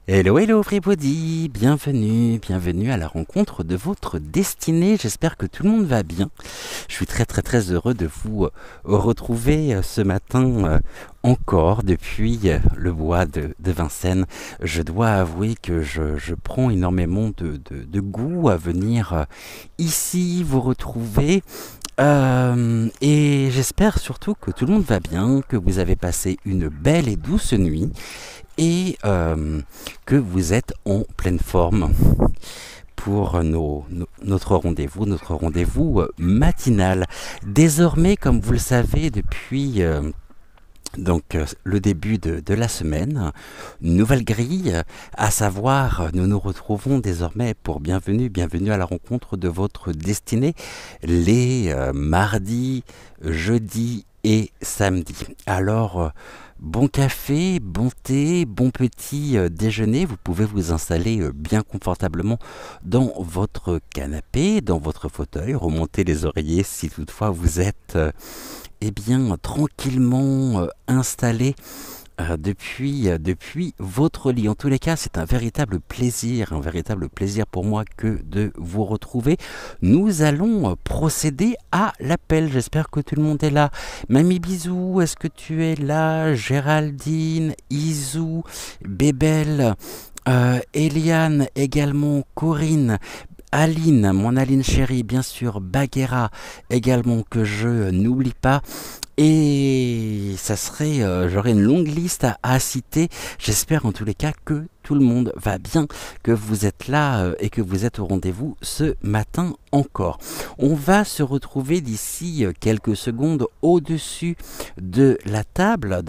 Hello, hello everybody, bienvenue à la rencontre de votre destinée, j'espère que tout le monde va bien. Je suis très heureux de vous retrouver ce matin encore depuis le bois de Vincennes. Je dois avouer que je prends énormément de goût à venir ici vous retrouver. Et j'espère surtout que tout le monde va bien, que vous avez passé une belle et douce nuit et que vous êtes en pleine forme pour notre rendez-vous matinal. Désormais, comme vous le savez, depuis le début de la semaine, nouvelle grille, à savoir, nous nous retrouvons désormais pour bienvenue à la rencontre de votre destinée, les mardis, jeudis et samedis. Alors, bon café, bon thé, bon petit déjeuner, vous pouvez vous installer bien confortablement dans votre canapé, dans votre fauteuil, remonter les oreillers si toutefois vous êtes eh bien, tranquillement installé depuis votre lit. En tous les cas, c'est un véritable plaisir pour moi que de vous retrouver. Nous allons procéder à l'appel. J'espère que tout le monde est là. Mamie Bisou, est-ce que tu es là? Géraldine, Isou, Bébel, Eliane également, Corinne, Aline, mon Aline chérie, bien sûr, Baguera également que je n'oublie pas. Et ça serait, j'aurais une longue liste à citer. J'espère en tous les cas que tout le monde va bien, que vous êtes là et que vous êtes au rendez-vous ce matin encore. On va se retrouver d'ici quelques secondes au-dessus de la table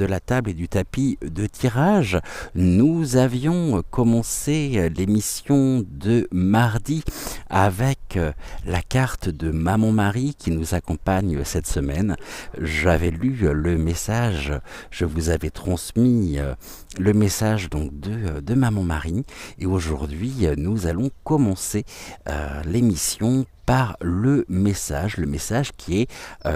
et du tapis de tirage. Nous avions commencé l'émission de mardi avec la carte de Maman Marie qui nous accompagne cette semaine. J'avais lu le message, je vous avais transmis le message donc de Maman Marie, et aujourd'hui nous allons commencer l'émission par le message qui est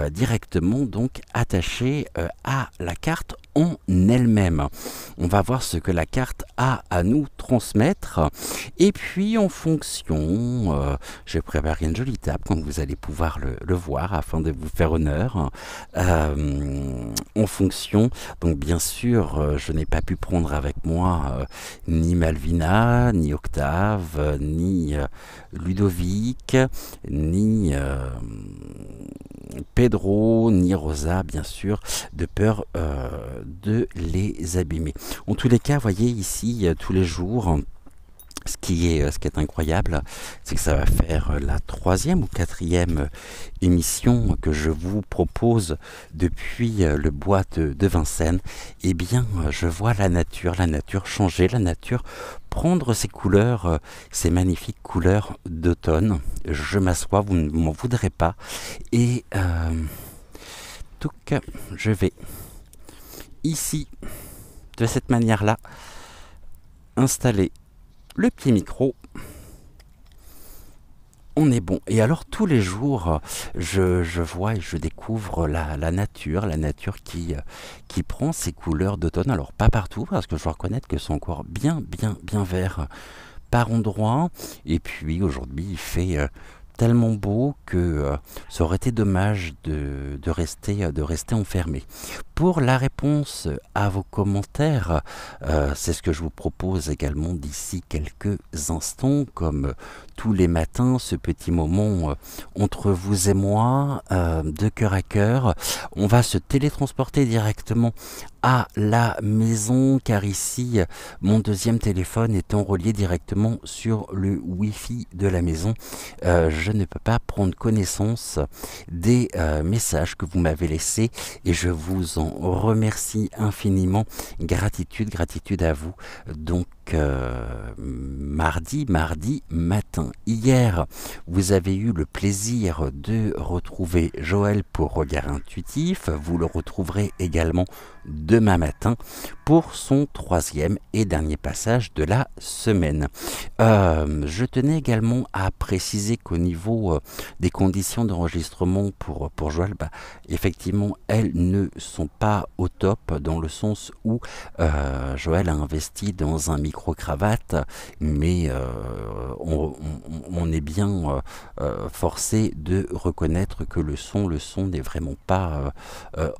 directement donc attaché à la carte en elle-même. On va voir ce que la carte a à nous transmettre, et puis en fonction, j'ai préparé une jolie table comme vous allez pouvoir le voir afin de vous faire honneur. En fonction, donc bien sûr, je n'ai pas pu prendre avec moi ni Malvina, ni Octave, ni Ludovic, ni Pedro, ni Rosa, bien sûr, de peur de les abîmer. En tous les cas, voyez ici, tous les jours, ce qui est incroyable, c'est que ça va faire la 3e ou 4e émission que je vous propose depuis le bois de Vincennes. Eh bien, je vois la nature changer, la nature prendre ses couleurs, ces magnifiques couleurs d'automne. Je m'assois, vous ne m'en voudrez pas. Et donc, je vais ici, de cette manière-là, installer le pied micro. On est bon. Et alors tous les jours, je vois et je découvre la nature qui prend ses couleurs d'automne. Alors pas partout, parce que je dois reconnaître que c'est encore bien vert par endroits. Et puis aujourd'hui, il fait tellement beau que ça aurait été dommage de rester enfermé. Pour la réponse à vos commentaires, c'est ce que je vous propose également d'ici quelques instants, comme tous les matins, ce petit moment entre vous et moi, de cœur à cœur. On va se télétransporter directement à la maison, car ici, mon deuxième téléphone étant relié directement sur le Wi-Fi de la maison, je ne peux pas prendre connaissance des messages que vous m'avez laissés, et je vous en remercie infiniment. Gratitude à vous. Donc mardi matin. Hier, vous avez eu le plaisir de retrouver Joël pour Regard Intuitif. Vous le retrouverez également demain matin pour son 3e et dernier passage de la semaine. Je tenais également à préciser qu'au niveau des conditions d'enregistrement pour Joël, effectivement, elles ne sont pas au top, dans le sens où Joël a investi dans un micro micro-cravate, mais on est bien forcé de reconnaître que le son n'est vraiment pas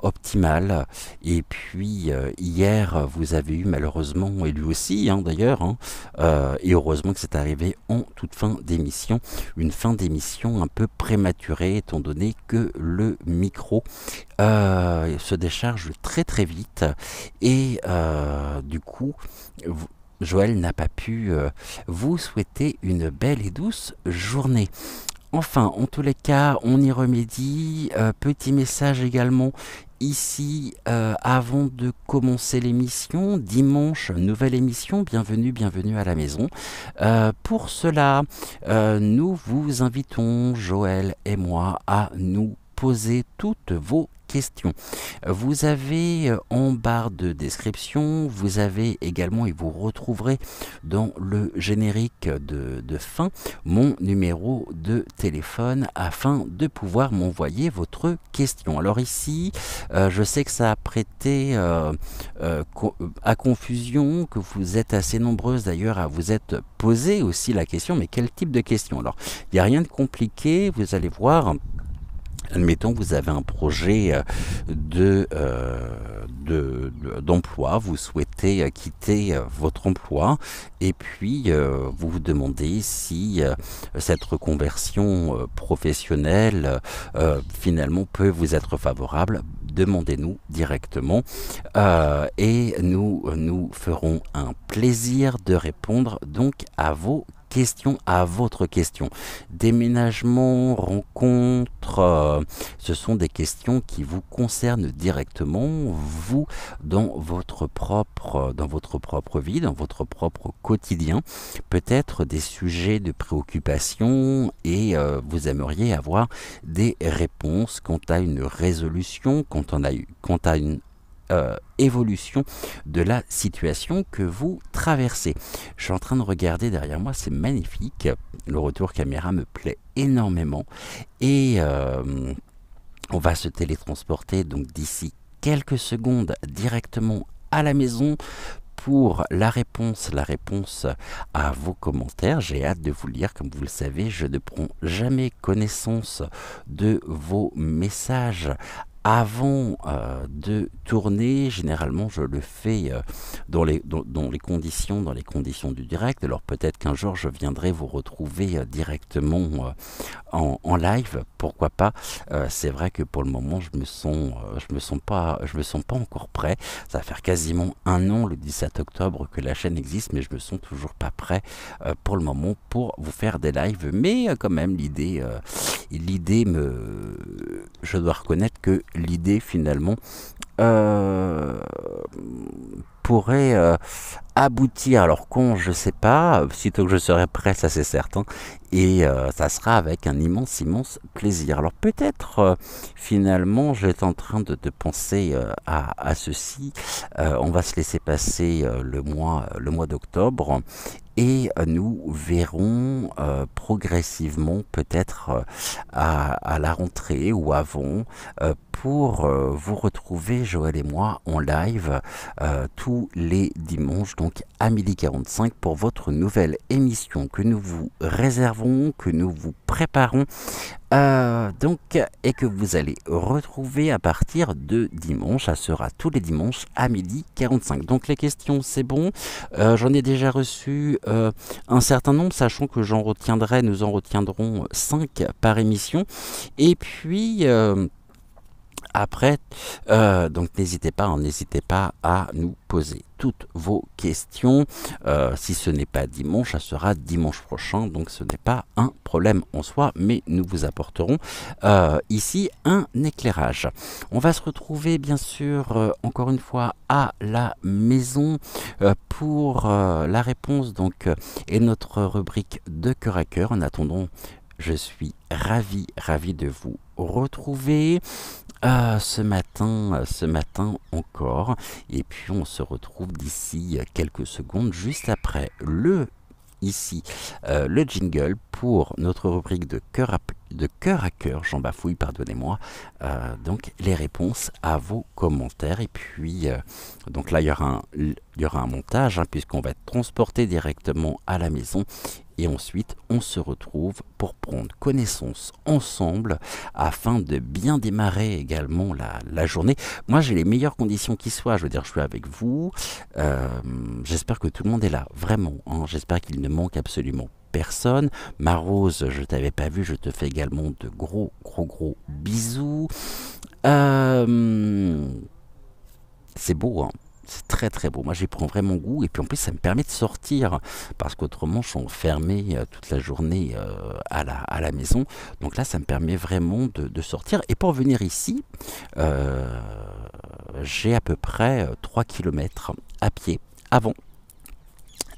optimal. Et puis hier, vous avez eu malheureusement, et lui aussi d'ailleurs, et heureusement que c'est arrivé en toute fin d'émission, une fin d'émission un peu prématurée, étant donné que le micro se décharge très très vite, et du coup Joël n'a pas pu vous souhaiter une belle et douce journée. Enfin, en tous les cas, on y remédie. Petit message également ici, avant de commencer l'émission, dimanche, nouvelle émission, bienvenue à la maison. Pour cela, nous vous invitons, Joël et moi, à nous poser toutes vos questions. Vous avez en barre de description, vous avez également, et vous retrouverez dans le générique de fin, mon numéro de téléphone afin de pouvoir m'envoyer votre question. Alors ici, je sais que ça a prêté à confusion, que vous êtes assez nombreuses d'ailleurs à vous être posé aussi la question, mais quel type de question? Alors, il n'y a rien de compliqué, vous allez voir. Admettons, vous avez un projet d'emploi, vous souhaitez quitter votre emploi, et puis vous vous demandez si cette reconversion professionnelle finalement peut vous être favorable. Demandez-nous directement et nous ferons un plaisir de répondre donc à vos questions, à votre question. Déménagement, rencontre, ce sont des questions qui vous concernent directement, vous, dans votre propre vie, dans votre propre quotidien. Peut-être des sujets de préoccupation, et vous aimeriez avoir des réponses quant à une résolution, quant à une évolution de la situation que vous traversez. Je suis en train de regarder derrière moi, c'est magnifique. Le retour caméra me plaît énormément, et on va se télétransporter donc d'ici quelques secondes directement à la maison pour la réponse à vos commentaires. J'ai hâte de vous lire. Comme vous le savez, je ne prends jamais connaissance de vos messages avant de tourner. Généralement, je le fais dans les conditions du direct. Alors peut-être qu'un jour, je viendrai vous retrouver directement en live. Pourquoi pas. C'est vrai que pour le moment, je me sens pas encore prêt. Ça va faire quasiment un an, le 17 octobre, que la chaîne existe, mais je me sens toujours pas prêt pour le moment pour vous faire des lives. Mais quand même, je dois reconnaître que l'idée finalement pourrait aboutir. Alors quand, je sais pas, sitôt que je serai prêt, ça c'est certain, et ça sera avec un immense plaisir. Alors peut-être finalement j'étais en train de penser à ceci. On va se laisser passer le mois d'octobre, et nous verrons progressivement, peut-être à la rentrée ou avant, pour vous retrouver, Joël et moi, en live tous les dimanches, donc à 12h45, pour votre nouvelle émission que nous vous réservons, que nous vous préparons, et que vous allez retrouver à partir de dimanche. Ça sera tous les dimanches à 12h45. Donc les questions, c'est bon. J'en ai déjà reçu un certain nombre, sachant que nous en retiendrons 5 par émission. Et puis après, donc n'hésitez pas à nous poser toutes vos questions. Si ce n'est pas dimanche, ça sera dimanche prochain, donc ce n'est pas un problème en soi, mais nous vous apporterons ici un éclairage. On va se retrouver bien sûr encore une fois à la maison pour la réponse donc et notre rubrique de cœur à cœur. En attendant, je suis ravi de vous retrouver ce matin encore, et puis on se retrouve d'ici quelques secondes, juste après le jingle pour notre rubrique de cœur de cœur à cœur, j'en bafouille, pardonnez-moi, donc les réponses à vos commentaires. Et puis, donc là, il y aura un montage, hein, puisqu'on va être transporté directement à la maison. Et ensuite, on se retrouve pour prendre connaissance ensemble afin de bien démarrer également la journée. Moi, j'ai les meilleures conditions qui soient. Je veux dire, je suis avec vous. J'espère que tout le monde est là, vraiment, hein. J'espère qu'il ne manque absolument personne. Ma Rose, je t'avais pas vu, je te fais également de gros bisous. C'est beau, hein. C'est très très beau. Moi, j'y prends vraiment goût. Et puis en plus, ça me permet de sortir. Parce qu'autrement, je suis enfermé toute la journée à la maison. Donc là, ça me permet vraiment de sortir. Et pour venir ici, j'ai à peu près 3 km à pied avant.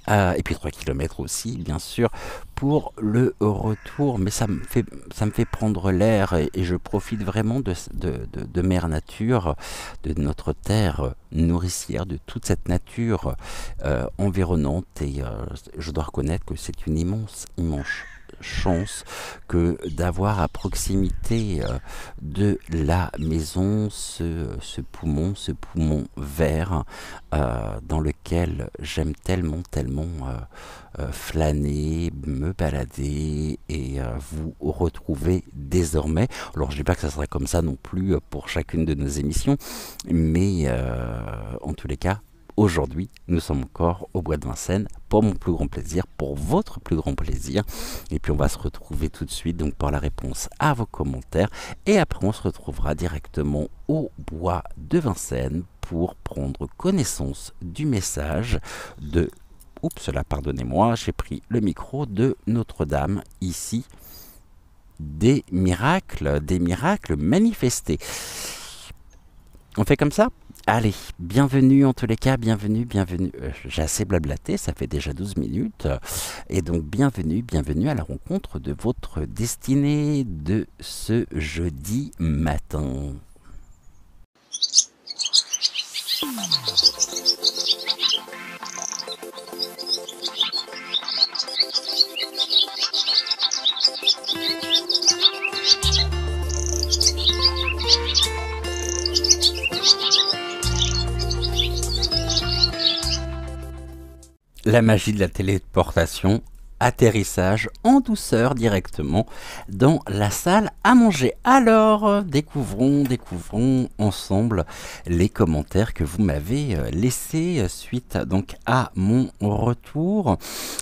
Et puis 3 km aussi, bien sûr, pour le retour. Mais ça me fait prendre l'air et je profite vraiment de mère nature, de notre terre nourricière, de toute cette nature environnante. Et je dois reconnaître que c'est une immense chance que d'avoir à proximité de la maison ce poumon vert dans lequel j'aime tellement flâner, me balader et vous retrouver désormais. Alors je dis pas que ça sera comme ça non plus pour chacune de nos émissions, mais en tous les cas, aujourd'hui, nous sommes encore au Bois de Vincennes pour mon plus grand plaisir, pour votre plus grand plaisir. Et puis on va se retrouver tout de suite donc pour la réponse à vos commentaires. Et après on se retrouvera directement au Bois de Vincennes pour prendre connaissance du message de... Oups, là, pardonnez-moi, j'ai pris le micro de Notre-Dame ici. Des miracles manifestés. On fait comme ça ? Allez, bienvenue en tous les cas, bienvenue. J'ai assez blablaté, ça fait déjà 12 minutes. Et donc bienvenue à la rencontre de votre destinée de ce jeudi matin. La magie de la téléportation, atterrissage en douceur directement dans la salle à manger. Alors, découvrons ensemble les commentaires que vous m'avez laissés suite donc à mon retour.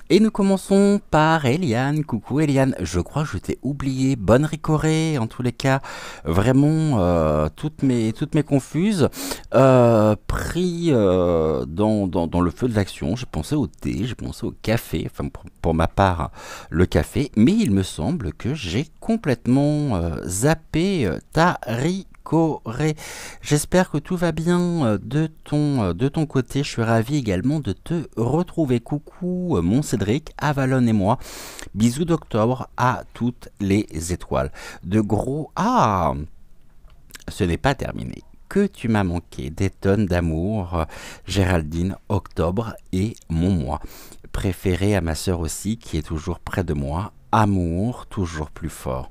Et nous commençons par Eliane. Coucou Eliane, je crois que je t'ai oublié. Bonne ricorée en tous les cas. Vraiment, toutes mes confuses. Pris dans le feu de l'action, j'ai pensé au thé, j'ai pensé au café, enfin pour ma part le café, mais il me semble que j'ai complètement zappé ta ricorée. J'espère que tout va bien de ton côté. Je suis ravi également de te retrouver. Coucou mon Cédric, Avalon et moi. Bisous d'octobre à toutes les étoiles. De gros... Ah, ce n'est pas terminé. Que tu m'as manqué, des tonnes d'amour, Géraldine, octobre et mon mois. Préféré à ma sœur aussi, qui est toujours près de moi. Amour, toujours plus fort.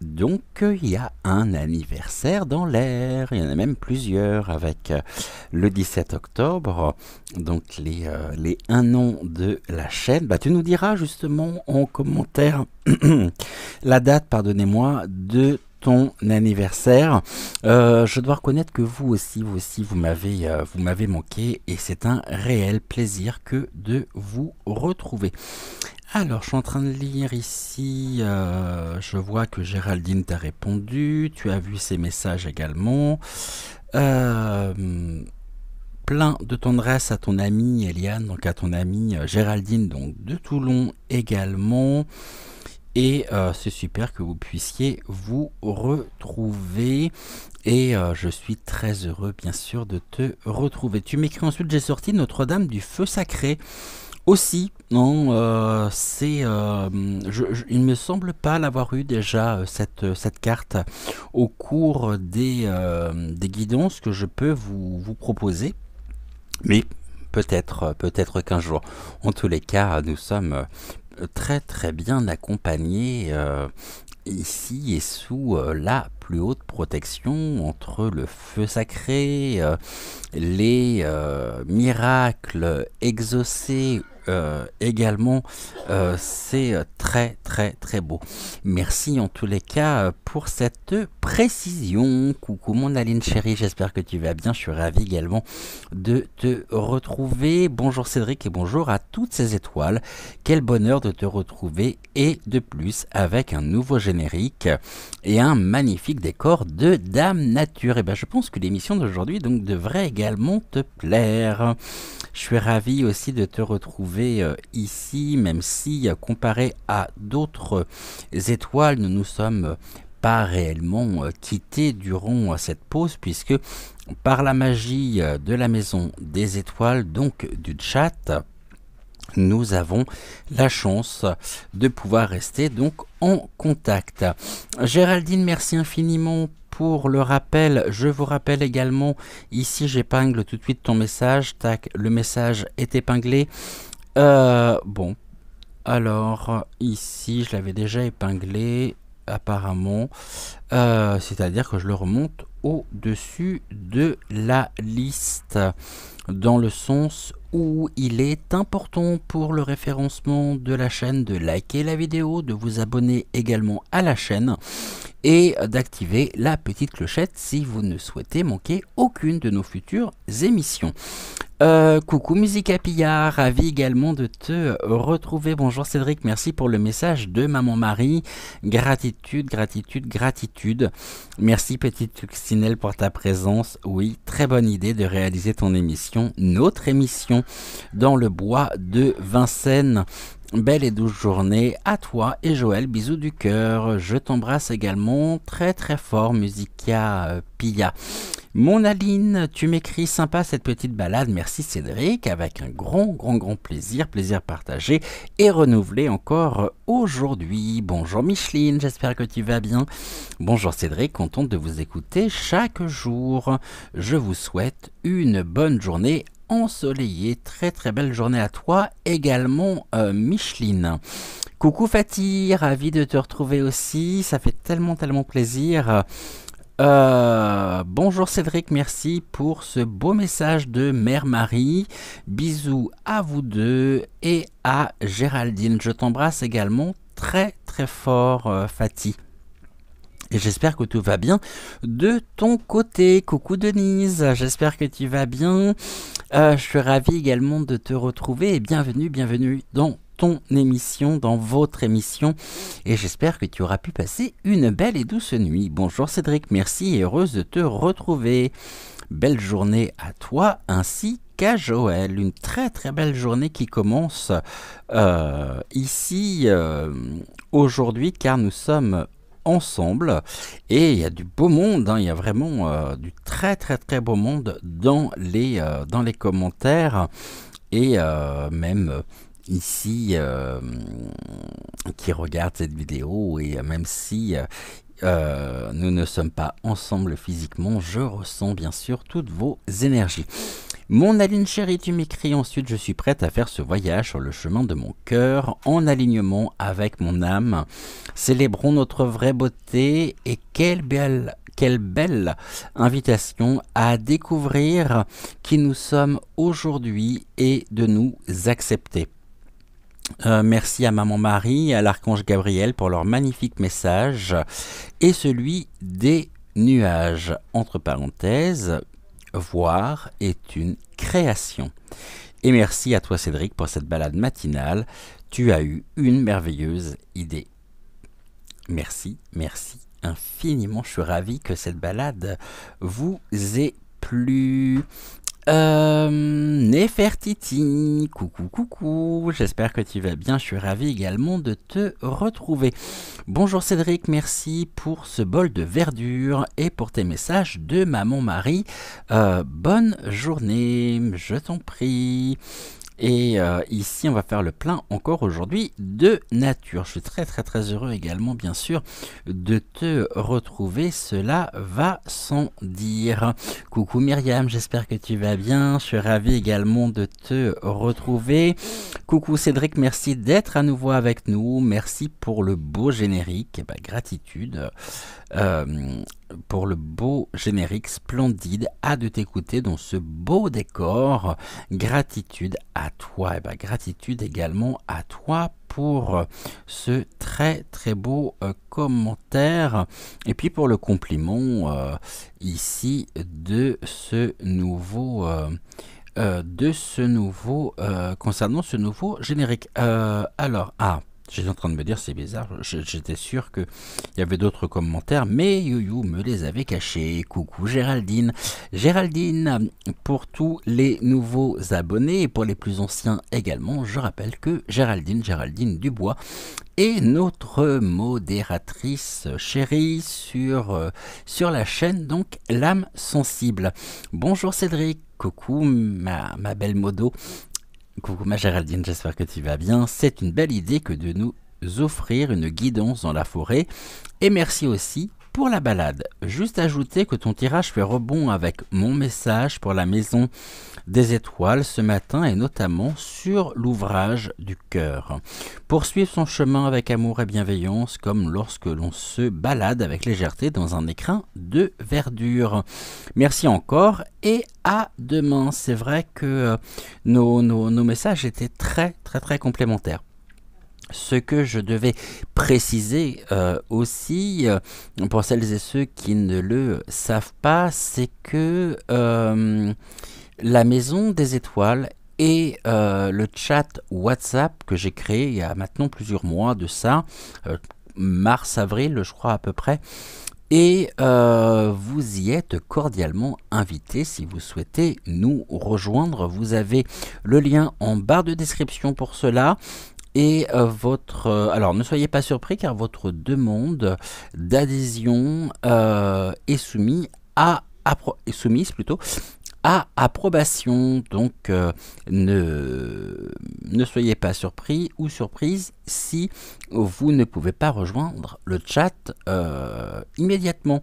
Donc, il y a un anniversaire dans l'air. Il y en a même plusieurs avec le 17 octobre. Donc, les 1 an de la chaîne. Bah, tu nous diras justement en commentaire la date, pardonnez-moi, de ton anniversaire. Je dois reconnaître que vous aussi, vous m'avez manqué et c'est un réel plaisir que de vous retrouver. Alors, je suis en train de lire ici, je vois que Géraldine t'a répondu, tu as vu ses messages également. Plein de tendresse à ton amie Eliane, donc à ton amie Géraldine, donc de Toulon également. Et c'est super que vous puissiez vous retrouver. Et je suis très heureux, bien sûr, de te retrouver. Tu m'écris ensuite, j'ai sorti Notre-Dame du Feu Sacré. Aussi, non, il ne me semble pas l'avoir eu déjà, cette carte, au cours des guidances que je peux vous proposer. Mais peut-être qu'un jour. En tous les cas, nous sommes très très bien accompagné ici et sous la plus haute protection entre le feu sacré, les miracles exaucés également. C'est très très très beau. Merci en tous les cas pour cette précision. Coucou mon Aline chérie, j'espère que tu vas bien. Je suis ravi également de te retrouver. Bonjour Cédric et bonjour à toutes ces étoiles. Quel bonheur de te retrouver et de plus avec un nouveau générique et un magnifique décor de Dame Nature. Et ben je pense que l'émission d'aujourd'hui donc devrait également te plaire. Je suis ravi aussi de te retrouver ici, même si comparé à d'autres étoiles, nous nous sommes pas réellement quittés durant cette pause, puisque par la magie de la maison des étoiles, donc du chat, nous avons la chance de pouvoir rester donc en contact. Géraldine, merci infiniment pour le rappel. Je vous rappelle également, ici j'épingle tout de suite ton message. Tac, le message est épinglé. Bon, alors ici je l'avais déjà épinglé apparemment. C'est-à-dire que je le remonte au-dessus de la liste, dans le sens où il est important pour le référencement de la chaîne de liker la vidéo, de vous abonner également à la chaîne et d'activer la petite clochette si vous ne souhaitez manquer aucune de nos futures émissions. Coucou Musica Pillard, ravi également de te retrouver. Bonjour Cédric, merci pour le message de Maman Marie. Gratitude, gratitude, gratitude. Merci petite Coccinelle pour ta présence. Oui, très bonne idée de réaliser ton émission, notre émission, dans le bois de Vincennes. Belle et douce journée à toi et Joël, bisous du cœur. Je t'embrasse également très très fort, Musica Pilla. Mon Aline, tu m'écris sympa cette petite balade, merci Cédric, avec un grand plaisir, plaisir partagé et renouvelé encore aujourd'hui. Bonjour Micheline, j'espère que tu vas bien. Bonjour Cédric, contente de vous écouter chaque jour. Je vous souhaite une bonne journée ensoleillée, très très belle journée à toi également Micheline. Coucou Fatih, ravi de te retrouver aussi, ça fait tellement plaisir. Bonjour Cédric, merci pour ce beau message de Mère Marie. Bisous à vous deux et à Géraldine. Je t'embrasse également très très fort Fatih. Et j'espère que tout va bien de ton côté. Coucou Denise, j'espère que tu vas bien. Je suis ravi également de te retrouver et bienvenue dans ton émission, dans votre émission, et j'espère que tu auras pu passer une belle et douce nuit. Bonjour Cédric, merci et heureuse de te retrouver. Belle journée à toi ainsi qu'à Joël. Une très très belle journée qui commence ici aujourd'hui, car nous sommes ensemble et il y a du beau monde, hein, il y a vraiment du très beau monde dans les commentaires et même ici qui regarde cette vidéo, et même si nous ne sommes pas ensemble physiquement, je ressens bien sûr toutes vos énergies. Mon Aline chérie, tu m'écris ensuite, je suis prête à faire ce voyage sur le chemin de mon cœur, en alignement avec mon âme. Célébrons notre vraie beauté, et quelle belle invitation à découvrir qui nous sommes aujourd'hui et de nous accepter. Merci à Maman Marie et à l'Archange Gabriel pour leur magnifique message, et celui des nuages, entre parenthèses, voir est une création. Et merci à toi Cédric pour cette balade matinale, tu as eu une merveilleuse idée. Merci infiniment, je suis ravi que cette balade vous ait plu. Nefertiti, coucou, j'espère que tu vas bien, je suis ravi également de te retrouver. Bonjour Cédric, merci pour ce bol de verdure et pour tes messages de Maman Marie. Bonne journée, je t'en prie. Et ici, on va faire le plein encore aujourd'hui de nature. Je suis très heureux également, bien sûr, de te retrouver. Cela va sans dire. Coucou Myriam, j'espère que tu vas bien. Je suis ravi également de te retrouver. Coucou Cédric, merci d'être à nouveau avec nous. Merci pour le beau générique. Eh ben, gratitude. Pour le beau générique splendide à de t'écouter dans ce beau décor. Gratitude à toi. Et ben, gratitude également à toi pour ce très beau commentaire et puis pour le compliment ici de ce nouveau concernant ce nouveau générique. J'étais en train de me dire, c'est bizarre, j'étais sûr qu'il y avait d'autres commentaires, mais Youyou me les avait cachés. Coucou Géraldine. Géraldine, pour tous les nouveaux abonnés et pour les plus anciens également, je rappelle que Géraldine Dubois est notre modératrice chérie sur la chaîne, donc l'âme sensible. Bonjour Cédric, coucou ma belle modo. Coucou ma Géraldine, j'espère que tu vas bien. C'est une belle idée que de nous offrir une guidance dans la forêt. Et merci aussi pour la balade. Juste ajouter que ton tirage fait rebond avec mon message pour la maison des étoiles ce matin et notamment sur l'ouvrage du cœur. Poursuivre son chemin avec amour et bienveillance comme lorsque l'on se balade avec légèreté dans un écrin de verdure. Merci encore et à demain. C'est vrai que nos messages étaient très complémentaires. Ce que je devais préciser aussi, pour celles et ceux qui ne le savent pas, c'est que la Maison des Étoiles et le chat WhatsApp que j'ai créé il y a maintenant plusieurs mois de ça, mars-avril je crois à peu près, et vous y êtes cordialement invités si vous souhaitez nous rejoindre. Vous avez le lien en barre de description pour cela. Et alors ne soyez pas surpris car votre demande d'adhésion est soumise à approbation. Donc ne soyez pas surpris ou surprise si vous ne pouvez pas rejoindre le chat immédiatement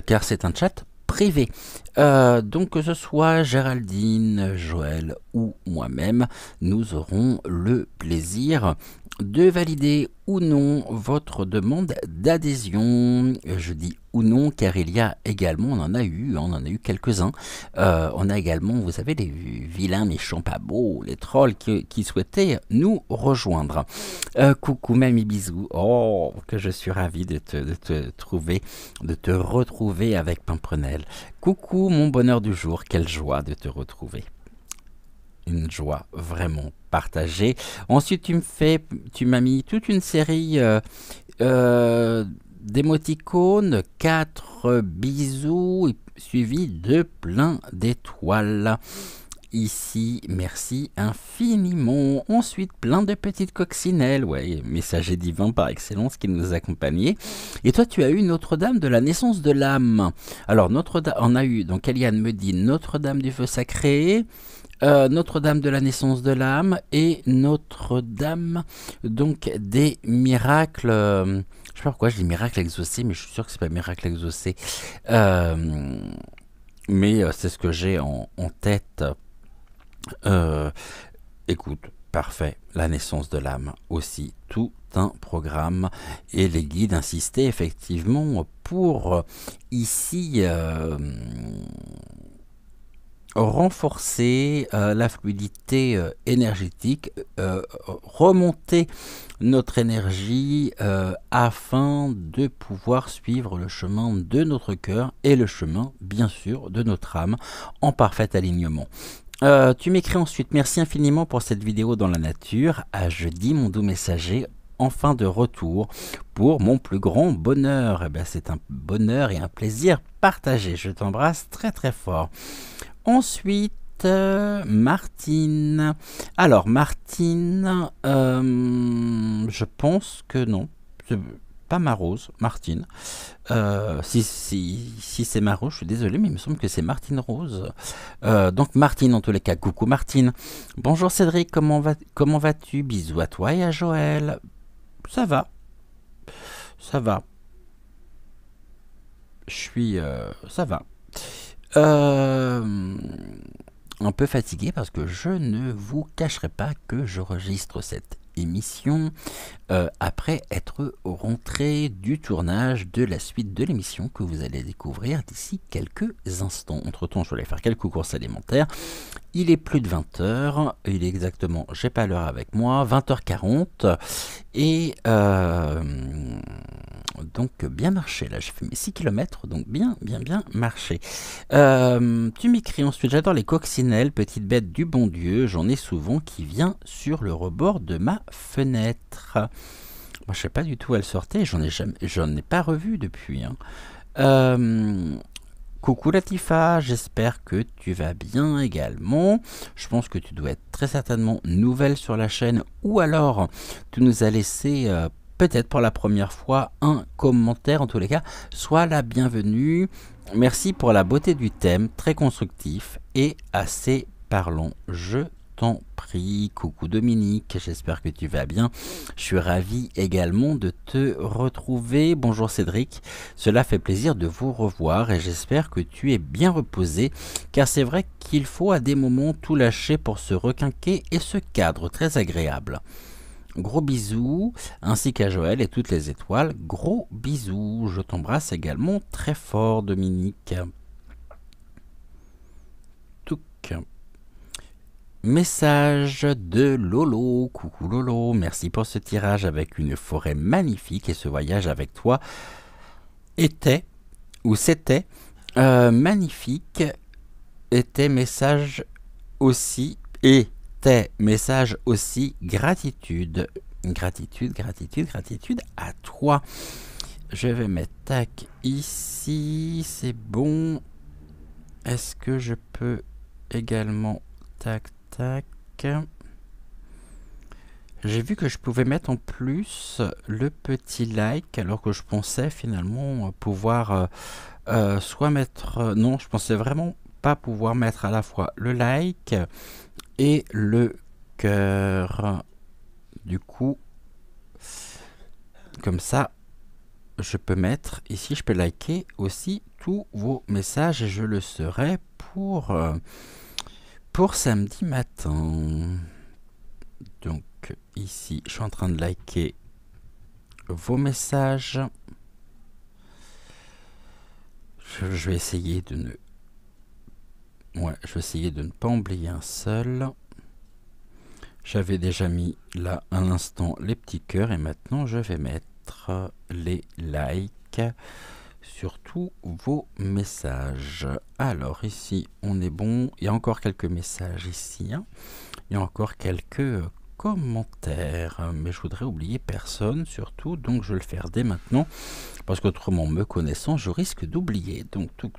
car c'est un chat privé. Donc que ce soit Géraldine, Joël ou moi-même, nous aurons le plaisir de valider ou non votre demande d'adhésion. Je dis ou non car il y a également, on en a eu quelques-uns. On a également, vous savez, les vilains méchants pas beaux, les trolls qui souhaitaient nous rejoindre. Coucou mamie, bisous. Oh, que je suis ravi de te trouver, de te retrouver avec Pimprenel. Coucou mon bonheur du jour, quelle joie de te retrouver. Une joie vraiment partagée. Ensuite, tu m'as mis toute une série d'émoticônes, 4 bisous, suivi de plein d'étoiles. Ici, merci infiniment. Ensuite, plein de petites coccinelles. Ouais, messager divin par excellence qui nous accompagnait. Et toi, tu as eu Notre-Dame de la naissance de l'âme. Alors, Notre-Dame, on a eu, donc Eliane me dit Notre-Dame du feu sacré, Notre-Dame de la naissance de l'âme et Notre-Dame donc des miracles. Je sais pas pourquoi je dis miracle exaucé, mais je suis sûr que c'est pas miracle exaucé. Mais c'est ce que j'ai en tête. Écoute, parfait. La naissance de l'âme aussi, tout un programme et les guides insistaient effectivement pour ici renforcer la fluidité énergétique, remonter notre énergie afin de pouvoir suivre le chemin de notre cœur et le chemin bien sûr de notre âme en parfait alignement. Tu m'écris ensuite, merci infiniment pour cette vidéo dans la nature, à jeudi mon doux messager, enfin de retour pour mon plus grand bonheur. Eh ben, c'est un bonheur et un plaisir partagé, je t'embrasse très fort. Ensuite, Martine. Alors, Martine, je pense que non. pas ma Rose, Martine. Si c'est ma Rose, je suis désolé, mais il me semble que c'est Martine Rose. Donc Martine, en tous les cas, coucou Martine. Bonjour Cédric, comment vas-tu? Bisous à toi et à Joël. Ça va, ça va. Ça va. Euh, un peu fatigué parce que je ne vous cacherai pas que j'enregistre cette émission après être rentré du tournage de la suite de l'émission que vous allez découvrir d'ici quelques instants. Entre temps, je vais aller faire quelques courses alimentaires. Il est plus de 20h, il est exactement, j'ai pas l'heure avec moi, 20h40, et donc bien marché, là j'ai fait mes 6 km, donc bien marché. Tu m'écris ensuite, j'adore les coccinelles, petite bête du bon Dieu, j'en ai souvent qui vient sur le rebord de ma fenêtre. Moi je sais pas du tout où elle sortait, j'en ai pas revu depuis. Coucou Latifa, j'espère que tu vas bien également. Je pense que tu dois être très certainement nouvelle sur la chaîne ou alors tu nous as laissé peut-être pour la première fois un commentaire. En tous les cas, sois la bienvenue. Merci pour la beauté du thème, très constructif et assez parlant. Je t'en prie. Coucou Dominique, j'espère que tu vas bien. Je suis ravi également de te retrouver. Bonjour Cédric, cela fait plaisir de vous revoir et j'espère que tu es bien reposé, car c'est vrai qu'il faut à des moments tout lâcher pour se requinquer et ce cadre très agréable. Gros bisous, ainsi qu'à Joël et toutes les étoiles. Gros bisous, je t'embrasse également très fort Dominique. Touc. Message de Lolo. Coucou Lolo, merci pour ce tirage avec une forêt magnifique et ce voyage avec toi c'était magnifique. Était message aussi gratitude à toi. Je vais mettre tac ici, c'est bon. Est-ce que je peux également tac. J'ai vu que je pouvais mettre en plus le petit like alors que je pensais finalement pouvoir soit mettre... non, je pensais vraiment pas pouvoir mettre à la fois le like et le cœur. Du coup, comme ça, je peux mettre ici, je peux liker aussi tous vos messages et je le serai pour samedi matin. Donc ici, je suis en train de liker vos messages. Je vais essayer de ne pas oublier un seul. J'avais déjà mis là à l'instant les petits cœurs et maintenant je vais mettre les likes sur tous vos messages. Alors ici on est bon, il y a encore quelques messages ici, hein. Il y a encore quelques commentaires, mais je voudrais oublier personne surtout, donc je vais le faire dès maintenant, parce qu'autrement me connaissant je risque d'oublier, donc touc,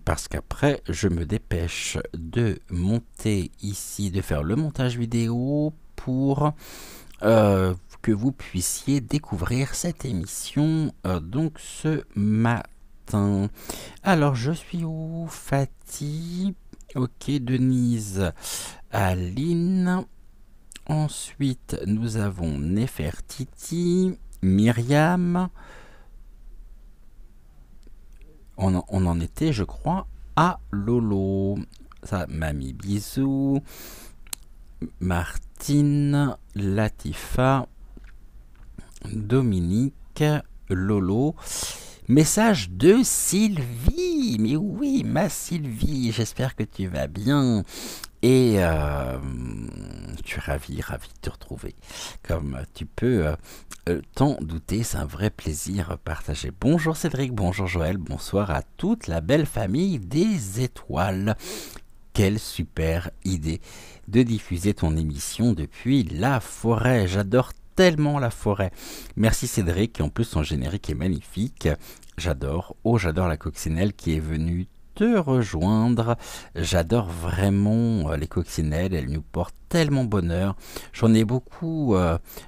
parce qu'après je me dépêche de monter ici, de faire le montage vidéo pour que vous puissiez découvrir cette émission donc ce matin. Alors je suis où? Fatih, ok, Denise, Aline, ensuite nous avons Nefertiti, Myriam, on en était je crois à Lolo, ça, Mamie bisous, Martine, Latifa, Dominique, Lolo. Message de Sylvie. Mais oui, ma Sylvie, j'espère que tu vas bien. Et je suis ravi de te retrouver. Comme tu peux t'en douter, c'est un vrai plaisir partagé. Bonjour Cédric, bonjour Joël, bonsoir à toute la belle famille des étoiles. Quelle super idée de diffuser ton émission depuis la forêt. J'adore tellement la forêt. Merci Cédric, et en plus son générique est magnifique. J'adore la coccinelle qui est venue te rejoindre. J'adore vraiment les coccinelles, elles nous portent tellement bonheur. J'en ai beaucoup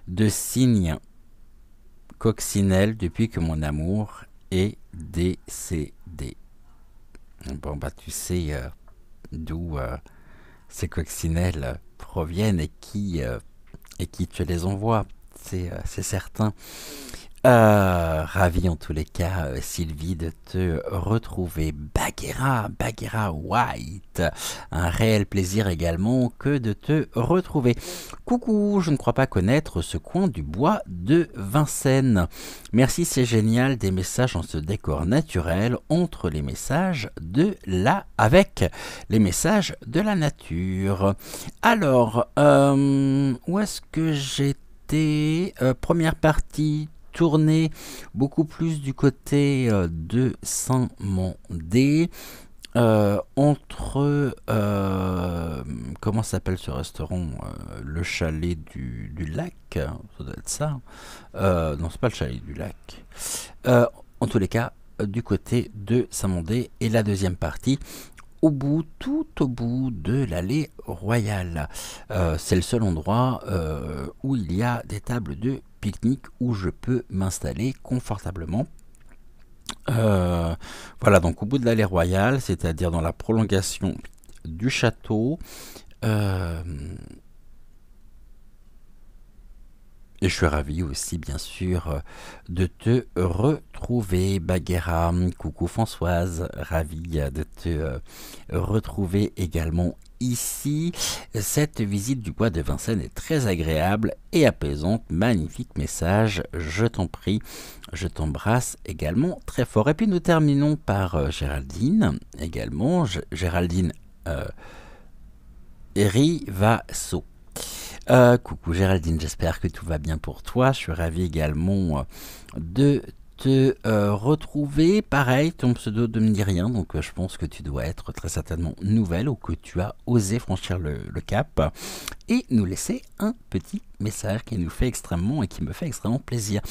de signes coccinelles depuis que mon amour est décédé. Bon, bah tu sais d'où ces coccinelles proviennent et qui te les envoie, c'est certain. Ravi en tous les cas, Sylvie, de te retrouver. Bagheera White, un réel plaisir également que de te retrouver. Coucou, je ne crois pas connaître ce coin du bois de Vincennes. Merci, c'est génial, des messages en ce décor naturel entre les messages avec les messages de la nature. Alors, où est-ce que j'étais? Première partie, tourner beaucoup plus du côté de Saint-Mandé, entre comment s'appelle ce restaurant, le chalet du lac, ça doit être ça. Non, c'est pas le chalet du lac. En tous les cas, du côté de Saint-Mandé, et la deuxième partie tout au bout de l'allée royale. C'est le seul endroit où il y a des tables de pique-nique où je peux m'installer confortablement. Voilà, donc au bout de l'allée royale, c'est-à-dire dans la prolongation du château. Et je suis ravi aussi, bien sûr, de te retrouver, Bagheera. Coucou Françoise, ravi de te retrouver également ici. Cette visite du bois de Vincennes est très agréable et apaisante. Magnifique message, je t'en prie. Je t'embrasse également très fort. Et puis nous terminons par Géraldine également. Géraldine Rivasso. Coucou Géraldine, j'espère que tout va bien pour toi. Je suis ravi également de te retrouver. Pareil, ton pseudo ne me dit rien, donc je pense que tu dois être très certainement nouvelle ou que tu as osé franchir le cap et nous laisser un petit message qui nous fait extrêmement et qui me fait extrêmement plaisir.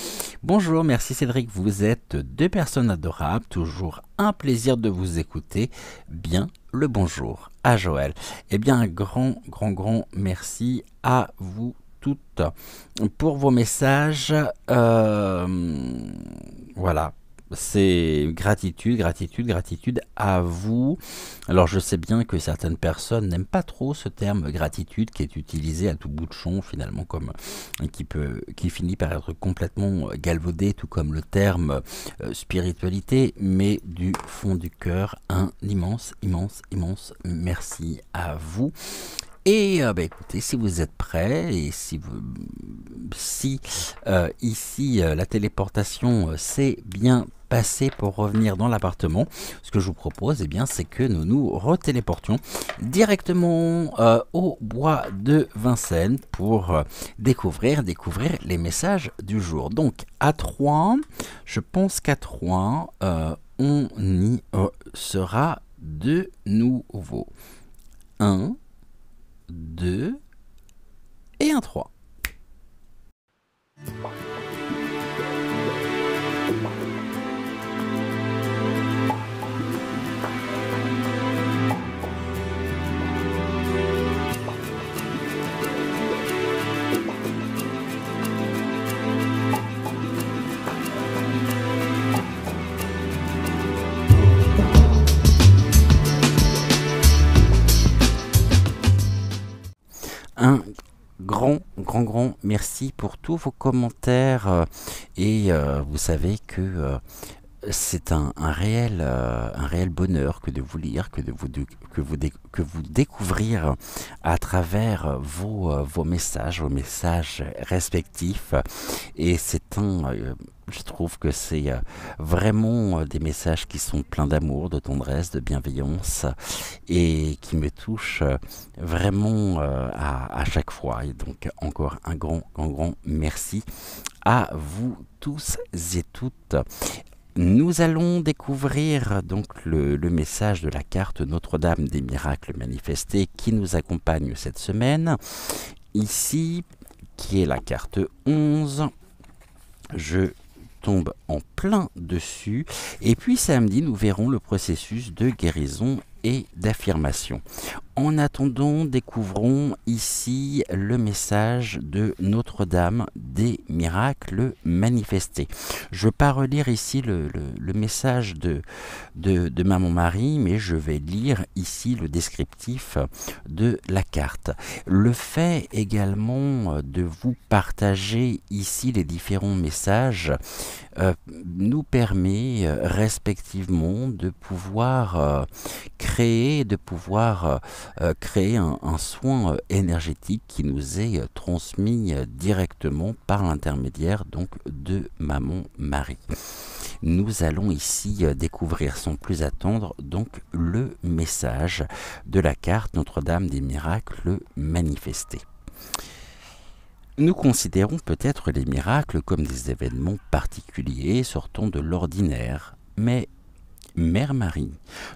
Bonjour, merci Cédric, vous êtes deux personnes adorables, toujours un plaisir de vous écouter. Bien le bonjour à Joël. Eh bien, un grand merci à vous toutes pour vos messages. Voilà, c'est gratitude à vous. Alors je sais bien que certaines personnes n'aiment pas trop ce terme gratitude qui est utilisé à tout bout de champ finalement, comme qui finit par être complètement galvaudé, tout comme le terme spiritualité, mais du fond du cœur, un immense merci à vous. Et écoutez, si vous êtes prêts et si ici la téléportation s'est bien passée pour revenir dans l'appartement, ce que je vous propose, eh bien, c'est que nous nous retéléportions directement au bois de Vincennes pour découvrir les messages du jour. Donc à 3, je pense qu'à 3, on y sera de nouveau. 1, 2 et un 3. Un grand merci pour tous vos commentaires et vous savez que c'est un réel bonheur que de vous lire, que vous découvrir à travers vos messages respectifs. Et c'est je trouve que c'est vraiment des messages qui sont pleins d'amour, de tendresse, de bienveillance et qui me touchent vraiment à chaque fois. Et donc encore un grand merci à vous tous et toutes. Nous allons découvrir donc le message de la carte Notre-Dame des miracles manifestés qui nous accompagne cette semaine. Ici, qui est la carte 11. Je tombe en plein dessus. Et puis samedi, nous verrons le processus de guérison et d'affirmation. En attendant, découvrons ici le message de Notre-Dame des miracles manifestés. Je ne vais pas relire ici le message de Maman Marie, mais je vais lire ici le descriptif de la carte. Le fait également de vous partager ici les différents messages nous permet respectivement de pouvoir créer un soin énergétique qui nous est transmis directement par l'intermédiaire donc de Maman Marie. Nous allons ici découvrir sans plus attendre donc le message de la carte Notre-Dame des miracles manifestés. Nous considérons peut-être les miracles comme des événements particuliers sortant de l'ordinaire, mais Mère Marie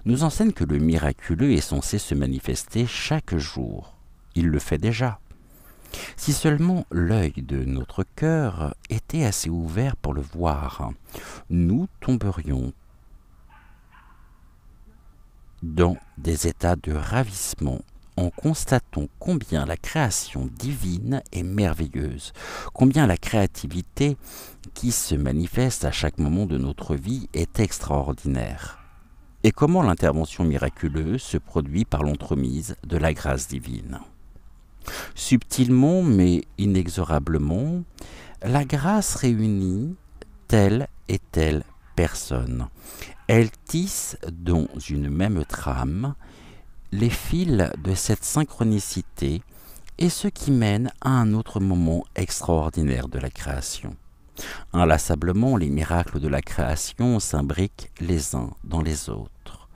nous enseigne que le miraculeux est censé se manifester chaque jour. Il le fait déjà. Si seulement l'œil de notre cœur était assez ouvert pour le voir, nous tomberions dans des états de ravissement en constatant combien la création divine est merveilleuse, combien la créativité qui se manifeste à chaque moment de notre vie est extraordinaire, et comment l'intervention miraculeuse se produit par l'entremise de la grâce divine. Subtilement mais inexorablement, la grâce réunit telle et telle personne. Elle tisse dans une même trame les fils de cette synchronicité et ce qui mène à un autre moment extraordinaire de la création. Inlassablement, les miracles de la création s'imbriquent les uns dans les autres,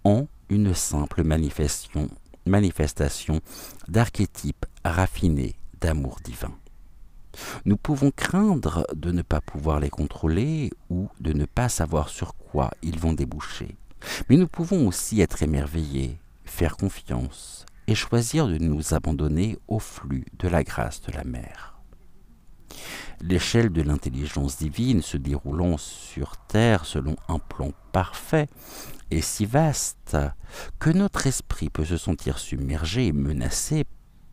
en une simple manifestation d'archétypes raffinés d'amour divin. Nous pouvons craindre de ne pas pouvoir les contrôler ou de ne pas savoir sur quoi ils vont déboucher. Mais nous pouvons aussi être émerveillés, faire confiance et choisir de nous abandonner au flux de la grâce de la Mère. L'échelle de l'intelligence divine se déroulant sur Terre selon un plan parfait est si vaste que notre esprit peut se sentir submergé et menacé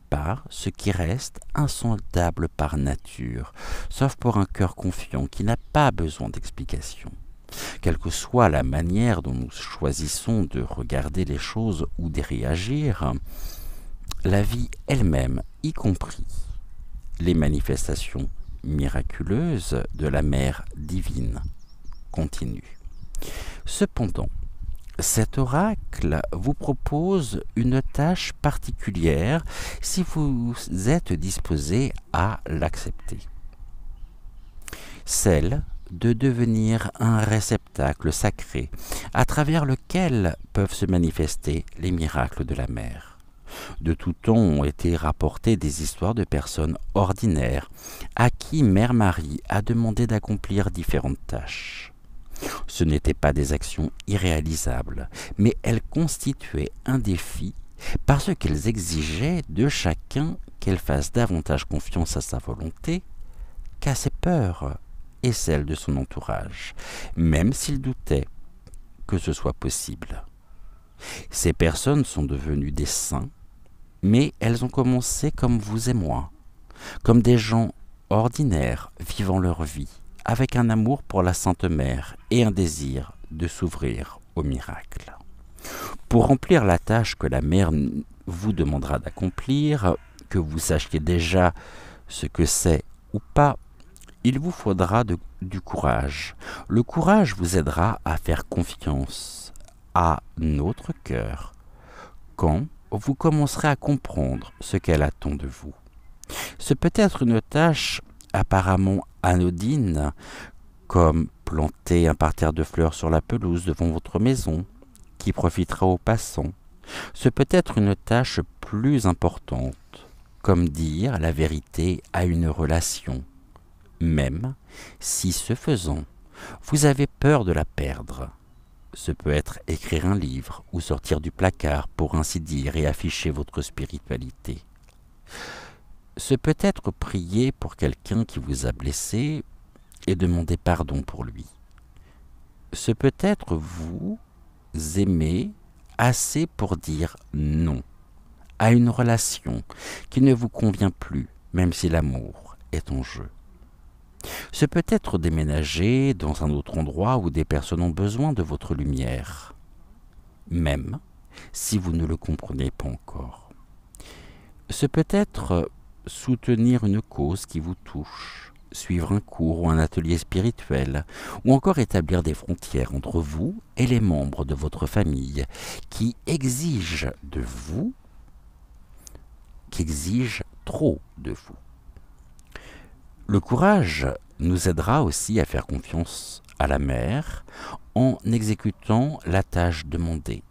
par ce qui reste insondable par nature, sauf pour un cœur confiant qui n'a pas besoin d'explication. Quelle que soit la manière dont nous choisissons de regarder les choses ou d'y réagir, la vie elle-même, y compris les manifestations miraculeuses de la Mère divine, continue. Cependant, cet oracle vous propose une tâche particulière si vous êtes disposé à l'accepter. Celle de devenir un réceptacle sacré à travers lequel peuvent se manifester les miracles de la Mère. De tout temps ont été rapportées des histoires de personnes ordinaires à qui Mère Marie a demandé d'accomplir différentes tâches. Ce n'étaient pas des actions irréalisables, mais elles constituaient un défi parce qu'elles exigeaient de chacun qu'elle fasse davantage confiance à sa volonté qu'à ses peurs et celles de son entourage, même s'il doutait que ce soit possible. Ces personnes sont devenues des saints, mais elles ont commencé comme vous et moi, comme des gens ordinaires vivant leur vie, avec un amour pour la Sainte Mère et un désir de s'ouvrir au miracle. Pour remplir la tâche que la Mère vous demandera d'accomplir, que vous sachiez déjà ce que c'est ou pas, il vous faudra du courage. Le courage vous aidera à faire confiance à notre cœur quand vous commencerez à comprendre ce qu'elle attend de vous. Ce peut être une tâche apparemment anodine, comme planter un parterre de fleurs sur la pelouse devant votre maison, qui profitera aux passants. Ce peut être une tâche plus importante, comme dire la vérité à une relation, même si, ce faisant, vous avez peur de la perdre. Ce peut être écrire un livre ou sortir du placard, pour ainsi dire, et afficher votre spiritualité. Ce peut être prier pour quelqu'un qui vous a blessé et demandez pardon pour lui. Ce peut être vous aimez assez pour dire non à une relation qui ne vous convient plus, même si l'amour est en jeu. Ce peut être déménager dans un autre endroit où des personnes ont besoin de votre lumière, même si vous ne le comprenez pas encore. Ce peut être soutenir une cause qui vous touche, suivre un cours ou un atelier spirituel, ou encore établir des frontières entre vous et les membres de votre famille qui exigent de vous, qui exigent trop de vous. Le courage nous aidera aussi à faire confiance à la mère en exécutant la tâche demandée.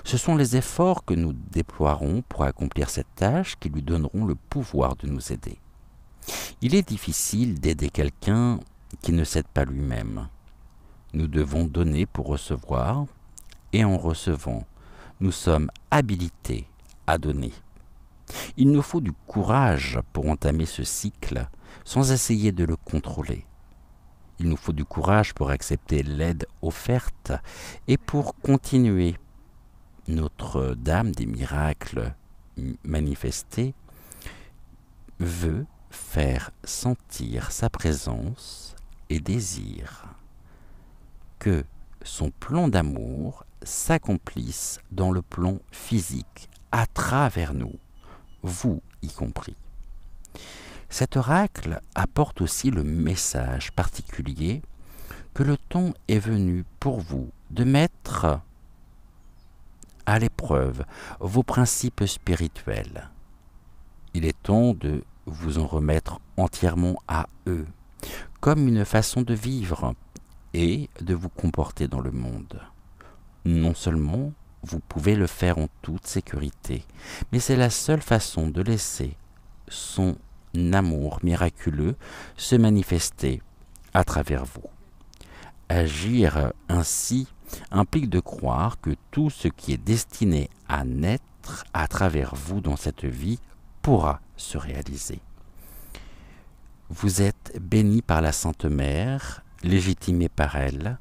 Ce sont les efforts que nous déploierons pour accomplir cette tâche qui lui donneront le pouvoir de nous aider. Il est difficile d'aider quelqu'un qui ne s'aide pas lui-même. Nous devons donner pour recevoir, et en recevant, nous sommes habilités à donner. Il nous faut du courage pour entamer ce cycle sans essayer de le contrôler. Il nous faut du courage pour accepter l'aide offerte et pour continuer. Notre-Dame des miracles manifestés veut faire sentir sa présence et désire que son plan d'amour s'accomplisse dans le plan physique, à travers nous, vous y compris. Cet oracle apporte aussi le message particulier que le temps est venu pour vous de mettre à l'épreuve vos principes spirituels. Il est temps de vous en remettre entièrement à eux, comme une façon de vivre et de vous comporter dans le monde. Non seulement vous pouvez le faire en toute sécurité, mais c'est la seule façon de laisser son amour miraculeux se manifester à travers vous. Agir ainsi implique de croire que tout ce qui est destiné à naître à travers vous dans cette vie pourra se réaliser. Vous êtes béni par la Sainte Mère, légitimé par elle,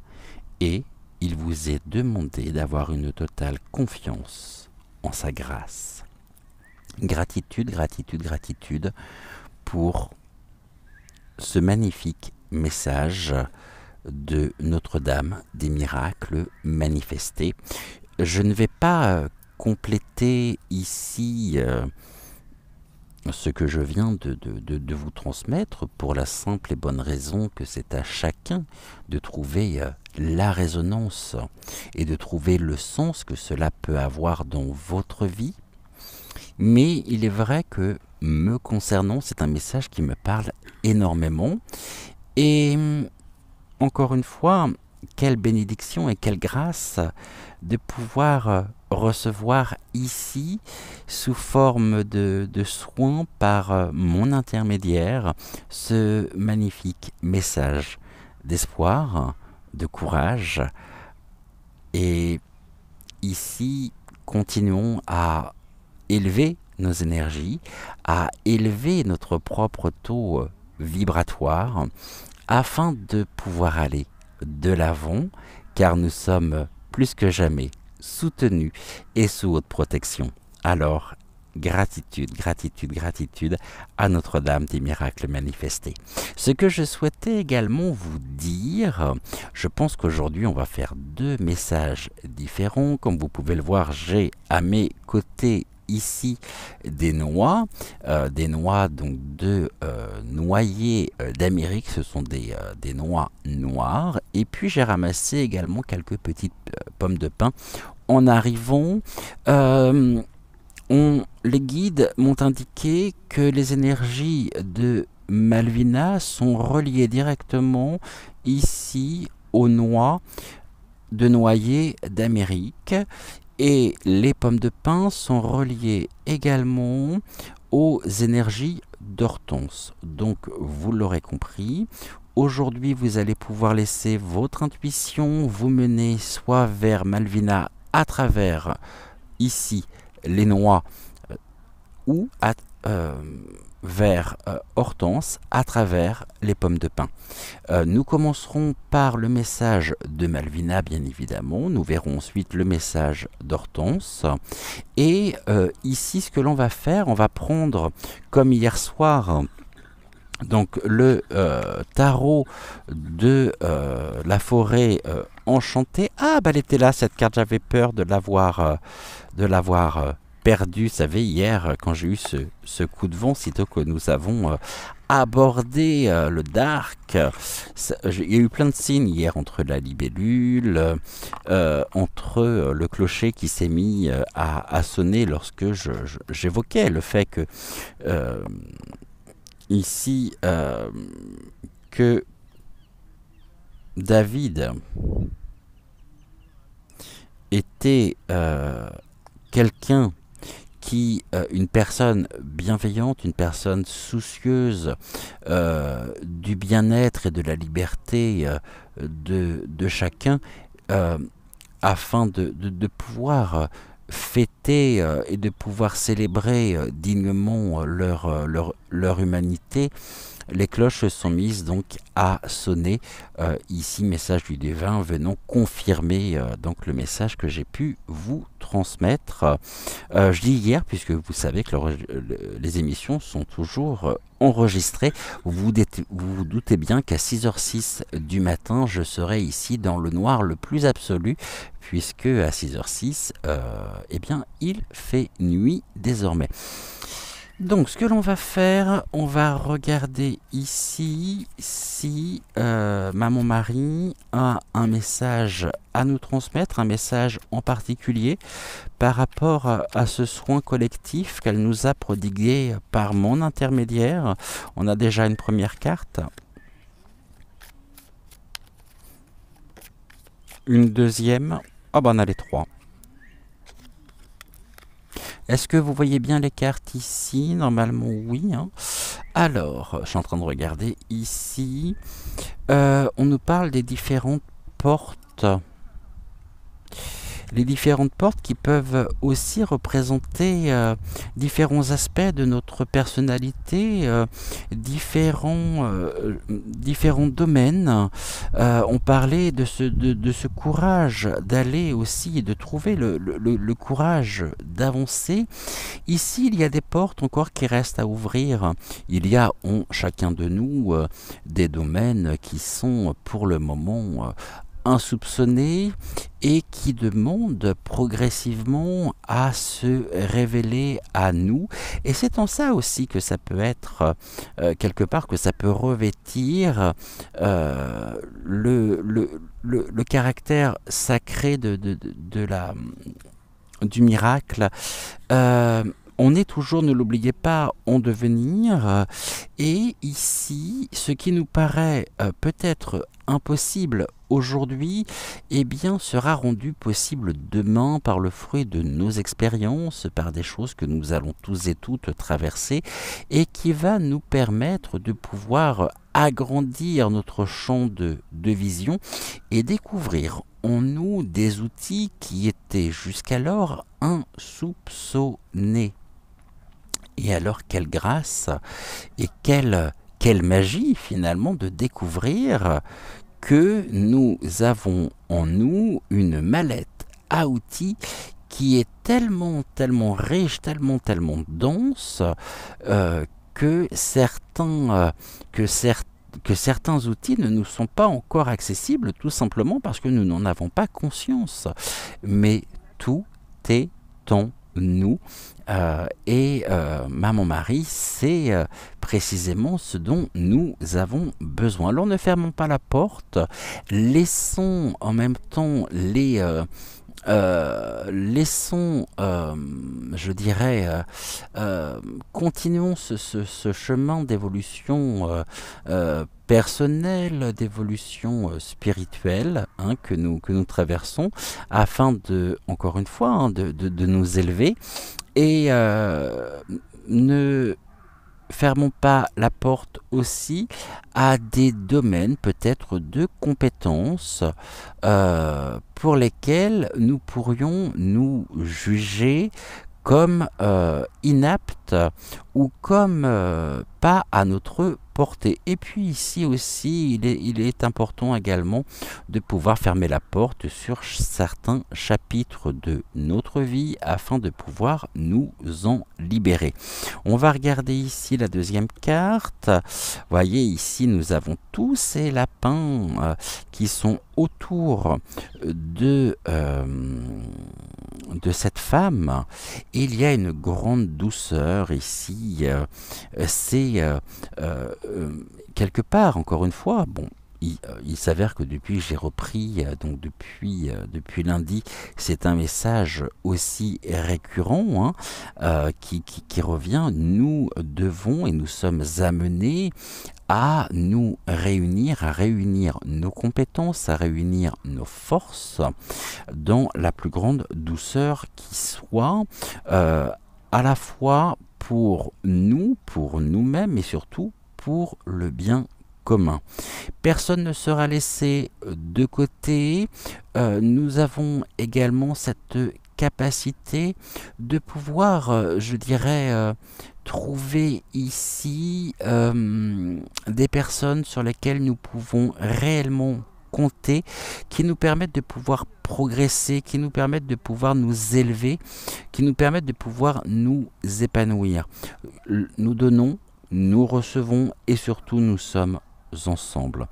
et il vous est demandé d'avoir une totale confiance en sa grâce. Gratitude, gratitude, gratitude pour ce magnifique message de Notre-Dame des miracles manifestés. Je ne vais pas compléter ici ce que je viens de vous transmettre pour la simple et bonne raison que c'est à chacun de trouver la résonance et de trouver le sens que cela peut avoir dans votre vie. Mais il est vrai que me concernant, c'est un message qui me parle énormément. Et encore une fois, quelle bénédiction et quelle grâce de pouvoir recevoir ici, sous forme de soins par mon intermédiaire, ce magnifique message d'espoir, de courage. Et ici, continuons à élever nos énergies, à élever notre propre taux vibratoire, afin de pouvoir aller de l'avant, car nous sommes plus que jamais soutenus et sous haute protection. Alors, gratitude, gratitude, gratitude à Notre-Dame des miracles manifestés. Ce que je souhaitais également vous dire, je pense qu'aujourd'hui on va faire deux messages différents. Comme vous pouvez le voir, j'ai à mes côtés ici des noix donc de noyers d'Amérique, ce sont des noix noires, et puis j'ai ramassé également quelques petites pommes de pin. En arrivant, les guides m'ont indiqué que les énergies de Malvina sont reliées directement ici aux noix de noyer d'Amérique. Et les pommes de pin sont reliées également aux énergies d'Hortense. Donc, vous l'aurez compris, aujourd'hui, vous allez pouvoir laisser votre intuition vous mener soit vers Malvina à travers, ici, les noix, ou vers Hortense à travers les pommes de pin. Nous commencerons par le message de Malvina, bien évidemment. Nous verrons ensuite le message d'Hortense. Et ici, ce que l'on va faire, on va prendre, comme hier soir, donc le tarot de la forêt enchantée. Ah, bah elle était là, cette carte, j'avais peur de l'avoir perdue. Vous savez, hier, quand j'ai eu ce coup de vent, sitôt que nous avons abordé le dark, il y a eu plein de signes hier, entre la libellule, entre le clocher qui s'est mis à sonner lorsque j'évoquais le fait que ici que David était quelqu'un qui, une personne bienveillante, une personne soucieuse du bien-être et de la liberté de chacun, afin de pouvoir fêter et de pouvoir célébrer dignement leur humanité. Les cloches sont mises donc à sonner. Ici, message du divin venant confirmer donc le message que j'ai pu vous transmettre. Je dis hier, puisque vous savez que les émissions sont toujours enregistrées. Vous vous doutez bien qu'à 6h06 du matin, je serai ici dans le noir le plus absolu, puisque à 6h06, eh bien, il fait nuit désormais. Donc, ce que l'on va faire, on va regarder ici si Maman Marie a un message à nous transmettre, un message en particulier par rapport à ce soin collectif qu'elle nous a prodigué par mon intermédiaire. On a déjà une première carte. Une deuxième. Ah ben on a les trois. Est-ce que vous voyez bien les cartes ici? Normalement, oui. Hein. Alors, je suis en train de regarder ici. On nous parle des différentes portes. Les différentes portes qui peuvent aussi représenter différents aspects de notre personnalité, différents domaines. On parlait de ce courage d'aller aussi et de trouver le courage d'avancer. Ici, il y a des portes encore qui restent à ouvrir. Il y a en chacun de nous des domaines qui sont pour le moment insoupçonnés et qui demandent progressivement à se révéler à nous. Et c'est en ça aussi que ça peut être quelque part, que ça peut revêtir le caractère sacré du miracle. On est toujours, ne l'oubliez pas, en devenir. Et ici, ce qui nous paraît peut-être impossible aujourd'hui, eh bien, sera rendu possible demain par le fruit de nos expériences, par des choses que nous allons tous et toutes traverser, et qui va nous permettre de pouvoir agrandir notre champ de vision et découvrir en nous des outils qui étaient jusqu'alors insoupçonnés. Et alors, quelle grâce et quelle magie finalement de découvrir que nous avons en nous une mallette à outils qui est tellement riche, tellement dense que certains outils ne nous sont pas encore accessibles, tout simplement parce que nous n'en avons pas conscience. Mais tout est en nous. Maman Marie, c'est précisément ce dont nous avons besoin. Alors ne fermons pas la porte, laissons en même temps je dirais, continuons ce chemin d'évolution personnelle, d'évolution spirituelle que nous traversons, afin de, encore une fois, de nous élever. Et ne fermons pas la porte aussi à des domaines peut-être de compétences pour lesquels nous pourrions nous juger comme inapte ou comme pas à notre portée. Et puis ici aussi, il est important également de pouvoir fermer la porte sur certains chapitres de notre vie afin de pouvoir nous en libérer. On va regarder ici la deuxième carte. Vous voyez ici nous avons tous ces lapins qui sont autour de cette femme. Il y a une grande douceur ici. C'est quelque part, encore une fois, bon, il s'avère que depuis que j'ai repris, donc depuis lundi, c'est un message aussi récurrent qui revient. Nous devons et nous sommes amenés à nous réunir, à réunir nos compétences, à réunir nos forces dans la plus grande douceur qui soit, à la fois pour nous, pour nous-mêmes et surtout pour le bien commun. Personne ne sera laissé de côté. Nous avons également cette capacité de pouvoir, je dirais, trouver ici des personnes sur lesquelles nous pouvons réellement compter, qui nous permettent de pouvoir progresser, qui nous permettent de pouvoir nous élever, qui nous permettent de pouvoir nous épanouir. Nous donnons, nous recevons et surtout nous sommes ensemble.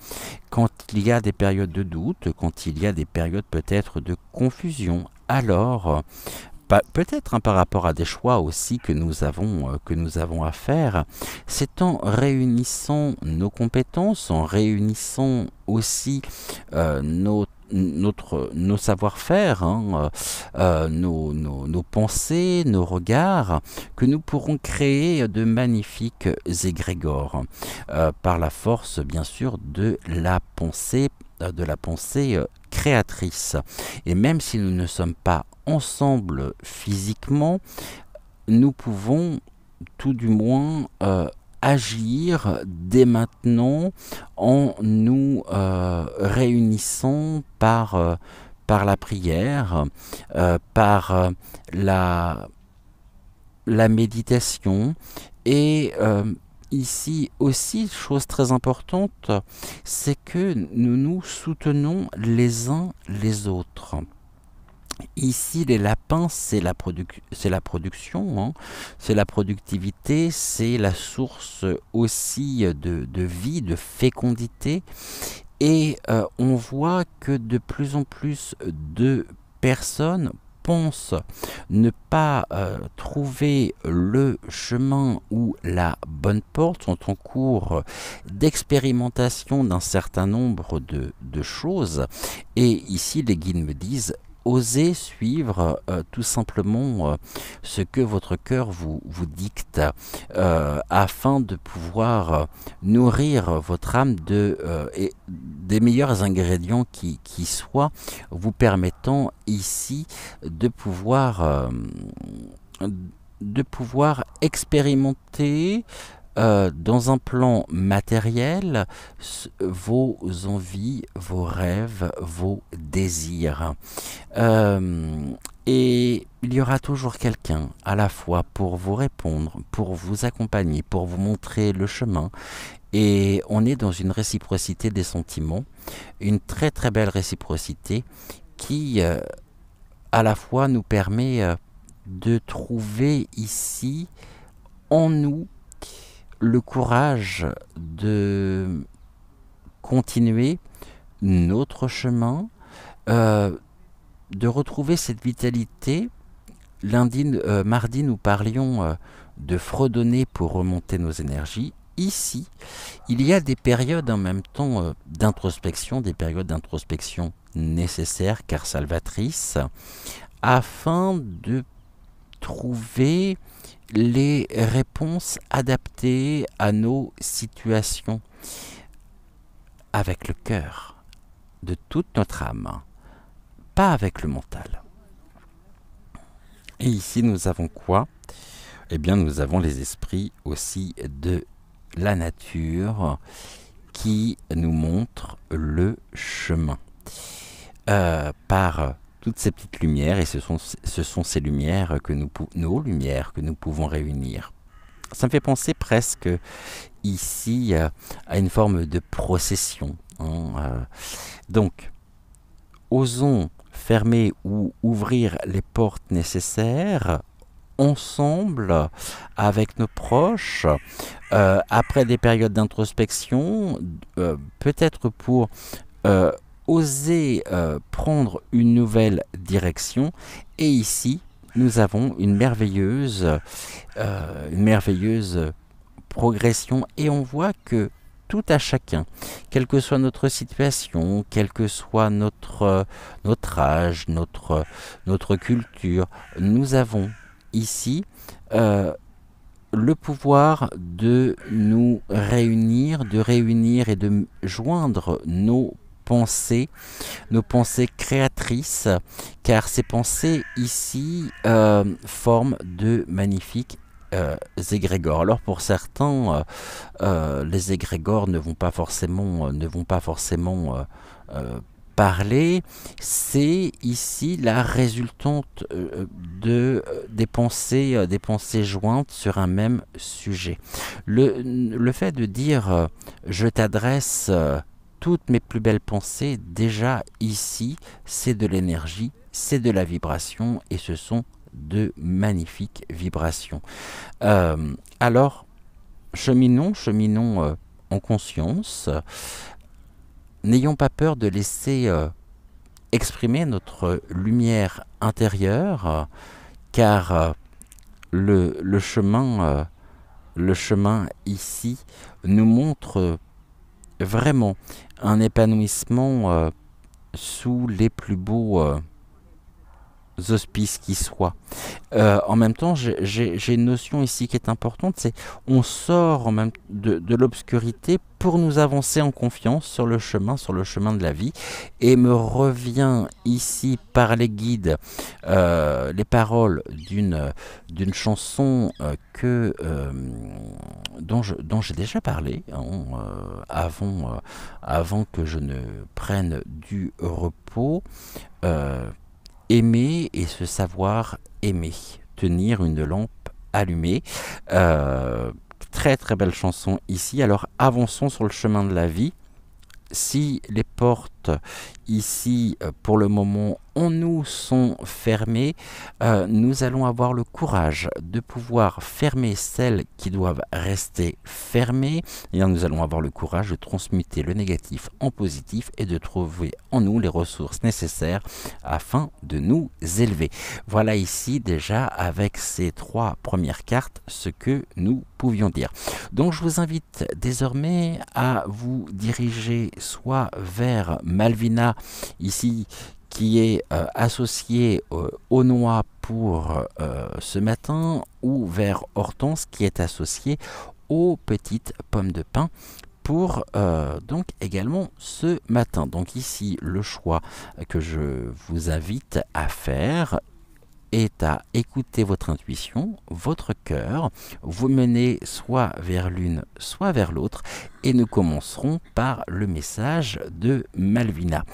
Quand il y a des périodes de doute, quand il y a des périodes peut-être de confusion, alors peut-être par rapport à des choix aussi que nous avons à faire, c'est en réunissant nos compétences, en réunissant aussi nos savoir-faire, nos pensées, nos regards, que nous pourrons créer de magnifiques égrégores par la force, bien sûr, de la pensée créatrice. Et même si nous ne sommes pas ensemble physiquement, nous pouvons tout du moins agir dès maintenant en nous réunissant par la prière, par la méditation et ici aussi, chose très importante, c'est que nous nous soutenons les uns les autres. Ici, les lapins, c'est la production, hein. C'est la productivité, c'est la source aussi de vie, de fécondité. Et on voit que de plus en plus de personnes pensent ne pas trouver le chemin ou la bonne porte, sont en cours d'expérimentation d'un certain nombre de choses. Et ici, les guides me disent: osez suivre tout simplement ce que votre cœur vous dicte afin de pouvoir nourrir votre âme des meilleurs ingrédients qui soient, vous permettant ici de pouvoir expérimenter dans un plan matériel vos envies, vos rêves, vos désirs. Et il y aura toujours quelqu'un à la fois pour vous répondre, pour vous accompagner, pour vous montrer le chemin. Et on est dans une réciprocité des sentiments, une très très belle réciprocité qui à la fois nous permet de trouver ici en nous le courage de continuer notre chemin, de retrouver cette vitalité. Mardi, nous parlions de fredonner pour remonter nos énergies. Ici, il y a des périodes en même temps d'introspection, des périodes d'introspection nécessaires car salvatrices, afin de trouver les réponses adaptées à nos situations avec le cœur de toute notre âme, pas avec le mental. Et ici nous avons quoi? Eh bien nous avons les esprits aussi de la nature qui nous montrent le chemin par toutes ces petites lumières, et ce sont ces lumières nos lumières que nous pouvons réunir. Ça me fait penser presque ici à une forme de procession, hein. Donc, osons fermer ou ouvrir les portes nécessaires ensemble avec nos proches, après des périodes d'introspection, peut-être pour oser prendre une nouvelle direction. Et ici, nous avons une merveilleuse progression, et on voit que tout à chacun, quelle que soit notre situation, quel que soit notre âge, notre culture, nous avons ici le pouvoir de nous réunir, et de joindre nos pensées créatrices, car ces pensées ici forment de magnifiques égrégores. Alors pour certains, les égrégores ne vont pas forcément parler. C'est ici la résultante des pensées jointes sur un même sujet. Le fait de dire je t'adresse toutes mes plus belles pensées, déjà ici, c'est de l'énergie, c'est de la vibration, et ce sont de magnifiques vibrations. Alors, cheminons en conscience. N'ayons pas peur de laisser exprimer notre lumière intérieure, car le chemin ici nous montre vraiment un épanouissement sous les plus beaux auspices qui soient. En même temps, j'ai une notion ici qui est importante, c'est on sort en même de l'obscurité pour nous avancer en confiance sur le chemin de la vie, et me revient ici par les guides les paroles d'une chanson dont j'ai déjà parlé, avant que je ne prenne du repos. Aimer et se savoir aimer, tenir une lampe allumée. Très très belle chanson ici. Alors avançons sur le chemin de la vie. Si les portes ici, pour le moment, en nous sont fermées, nous allons avoir le courage de pouvoir fermer celles qui doivent rester fermées. Et nous allons avoir le courage de transmuter le négatif en positif, et de trouver en nous les ressources nécessaires afin de nous élever. Voilà ici déjà, avec ces 3 premières cartes, ce que nous pouvions dire. Donc je vous invite désormais à vous diriger soit vers Malvina, ici, qui est associée aux noix pour ce matin, ou vers Hortense, qui est associée aux petites pommes de pin pour donc également ce matin. Donc ici, le choix que je vous invite à faire est à écouter votre intuition, votre cœur, vous menez soit vers l'une, soit vers l'autre, et nous commencerons par le message de Malvina.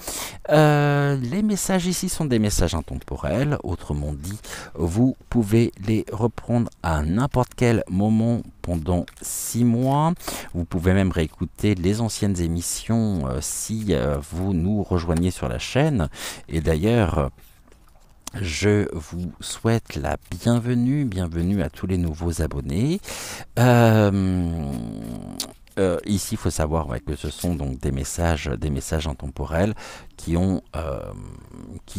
Les messages ici sont des messages intemporels, autrement dit, vous pouvez les reprendre à n'importe quel moment pendant 6 mois. Vous pouvez même réécouter les anciennes émissions si vous nous rejoignez sur la chaîne. Et d'ailleurs, je vous souhaite la bienvenue à tous les nouveaux abonnés. Ici, il faut savoir que ce sont donc des messages intemporels qui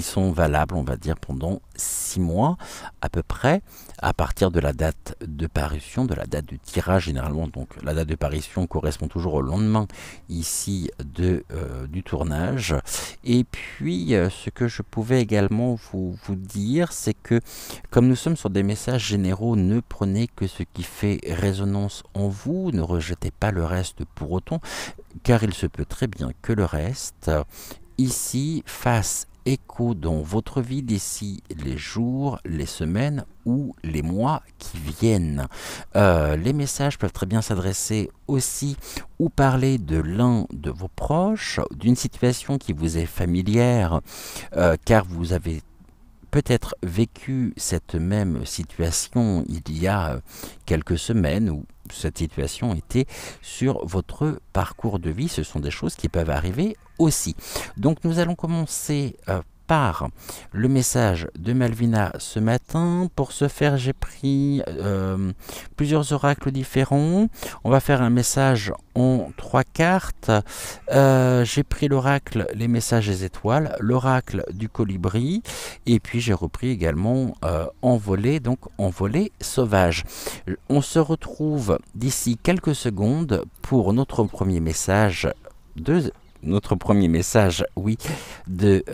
sont valables, on va dire, pendant 6 mois à peu près, à partir de la date de parution, de la date du tirage généralement. Donc la date de parution correspond toujours au lendemain ici du tournage. Et puis ce que je pouvais également vous dire, c'est que comme nous sommes sur des messages généraux, ne prenez que ce qui fait résonance en vous, ne rejetez pas le reste pour autant, car il se peut très bien que le reste ici fasse écho dans votre vie d'ici les jours, les semaines ou les mois qui viennent. Les messages peuvent très bien s'adresser aussi ou parler de l'un de vos proches, d'une situation qui vous est familière, car vous avez peut-être vécu cette même situation il y a quelques semaines où cette situation était sur votre parcours de vie. Ce sont des choses qui peuvent arriver aussi. Donc nous allons commencer par le message de Malvina ce matin. Pour ce faire, j'ai pris plusieurs oracles différents. On va faire un message en 3 cartes. J'ai pris l'oracle Les messages des étoiles, l'oracle du colibri, et puis j'ai repris également Envolée, donc Envolée sauvage. On se retrouve d'ici quelques secondes pour notre premier message oui, de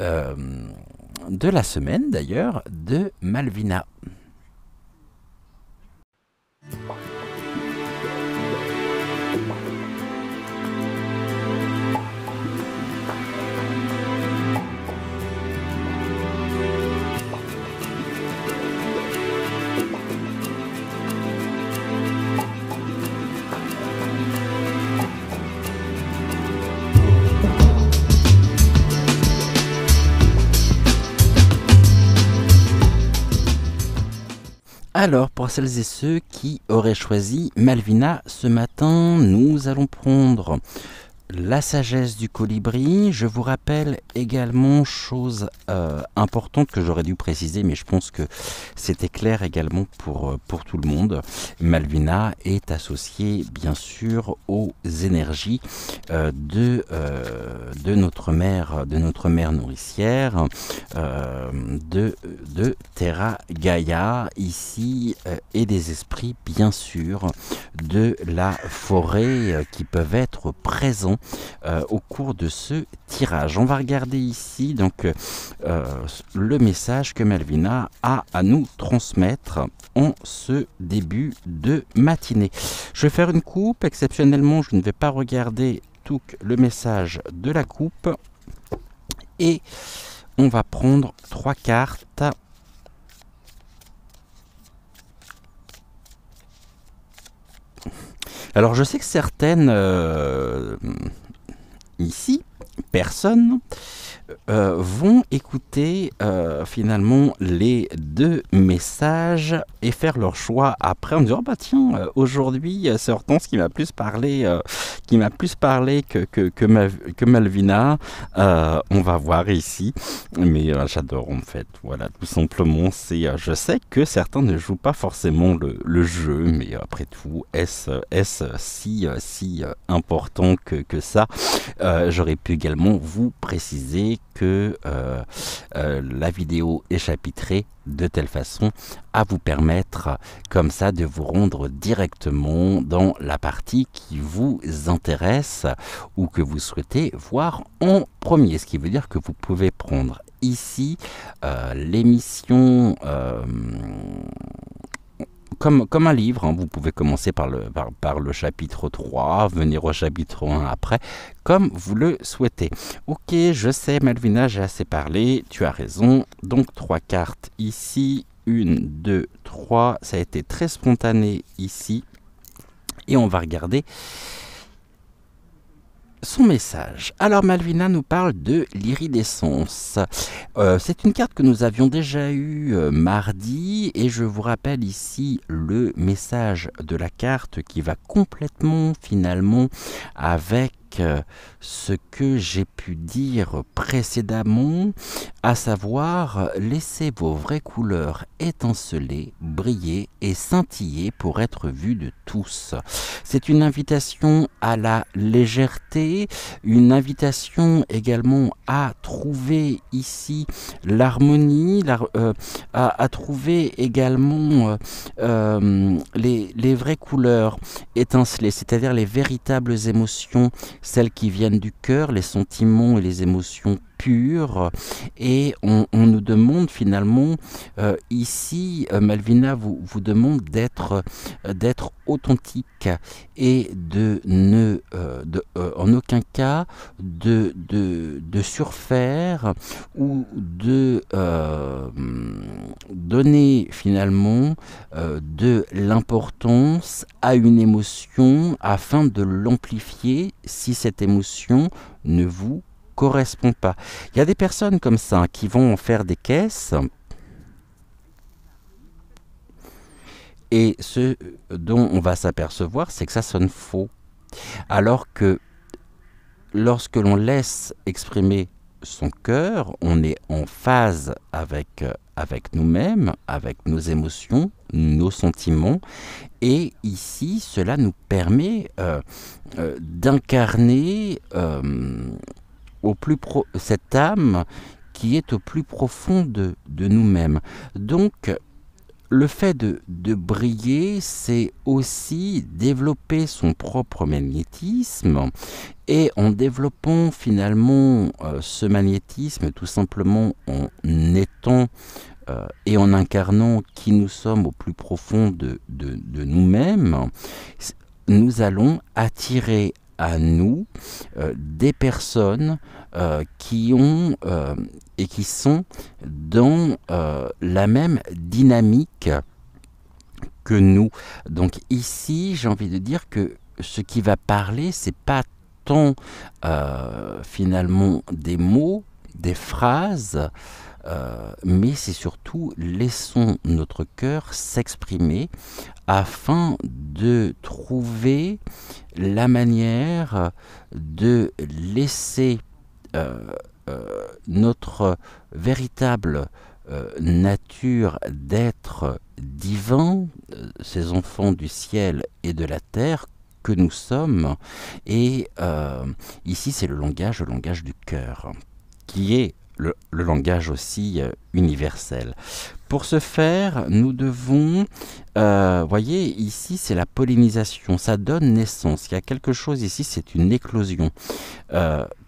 la semaine d'ailleurs, de Malvina. Alors, pour celles et ceux qui auraient choisi Malvina ce matin, nous allons prendre la sagesse du colibri. Je vous rappelle également, chose importante que j'aurais dû préciser, mais je pense que c'était clair également pour tout le monde. Malvina est associée bien sûr aux énergies de notre mère nourricière, de Terra Gaia ici, et des esprits bien sûr de la forêt qui peuvent être présents au cours de ce tirage. On va regarder ici donc le message que Malvina a à nous transmettre en ce début de matinée. Je vais faire une coupe. Exceptionnellement, je ne vais pas regarder tout le message de la coupe, et on va prendre 3 cartes. Alors je sais que certaines ici, personnes, vont écouter finalement les 2 messages et faire leur choix après en disant oh bah tiens, aujourd'hui c'est Hortense qui m'a plus parlé que Malvina. On va voir ici, mais j'adore en fait, voilà, tout simplement. C'est je sais que certains ne jouent pas forcément le jeu, mais après tout, est-ce si important que ça? J'aurais pu également vous préciser que la vidéo est chapitrée de telle façon à vous permettre comme ça de vous rendre directement dans la partie qui vous intéresse ou que vous souhaitez voir en premier, ce qui veut dire que vous pouvez prendre ici l'émission comme un livre, hein. Vous pouvez commencer par le chapitre 3, venir au chapitre 1 après, comme vous le souhaitez. Ok, je sais Malvina, j'ai assez parlé, tu as raison. Donc 3 cartes ici, 1, 2, 3, ça a été très spontané ici. Et on va regarder son message. Alors Malvina nous parle de l'iridescence. C'est une carte que nous avions déjà eue mardi, et je vous rappelle ici le message de la carte qui va complètement finalement avec ce que j'ai pu dire précédemment, à savoir laissez vos vraies couleurs étinceler, briller et scintiller pour être vues de tous. C'est une invitation à la légèreté, une invitation également à trouver ici l'harmonie, à trouver également les vraies couleurs étincelées, c'est-à-dire les véritables émotions, celles qui viennent du cœur, les sentiments et les émotions pures. Et on nous demande finalement ici, Malvina vous demande d'être authentique et en aucun cas de surfaire ou de donner finalement de l'importance à une émotion afin de l'amplifier si cette émotion ne vous correspond pas. Il y a des personnes comme ça qui vont en faire des caisses Et ce dont on va s'apercevoir, c'est que ça sonne faux. Alors que lorsque l'on laisse exprimer son cœur, on est en phase avec nous-mêmes, avec nos émotions, nos sentiments. Et ici, cela nous permet d'incarner cette âme qui est au plus profond de nous-mêmes. Donc, le fait de briller, c'est aussi développer son propre magnétisme, et en développant finalement ce magnétisme, tout simplement en étant et en incarnant qui nous sommes au plus profond de nous-mêmes, nous allons attirer à nous des personnes qui ont et qui sont dans la même dynamique que nous. Donc ici, j'ai envie de dire que ce qui va parler, c'est pas tant finalement des mots, des phrases, mais c'est surtout laissons notre cœur s'exprimer afin de trouver la manière de laisser notre véritable nature d'être divin, ces enfants du ciel et de la terre que nous sommes. Et ici, c'est le langage du cœur, qui est le langage aussi universel. Pour ce faire, nous devons, voyez, ici c'est la pollinisation, ça donne naissance. Il y a quelque chose ici, c'est une éclosion.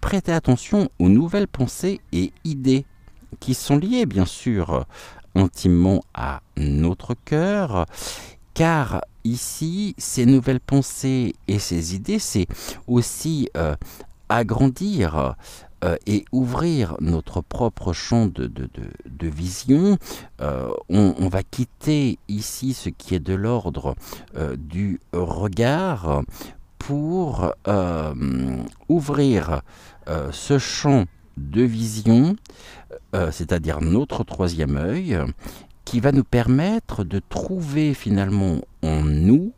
Prêtez attention aux nouvelles pensées et idées qui sont liées, bien sûr, intimement à notre cœur, car ici, ces nouvelles pensées et ces idées, c'est aussi agrandir et ouvrir notre propre champ de vision. On va quitter ici ce qui est de l'ordre du regard pour ouvrir ce champ de vision, c'est-à-dire notre troisième œil, qui va nous permettre de trouver finalement en nous,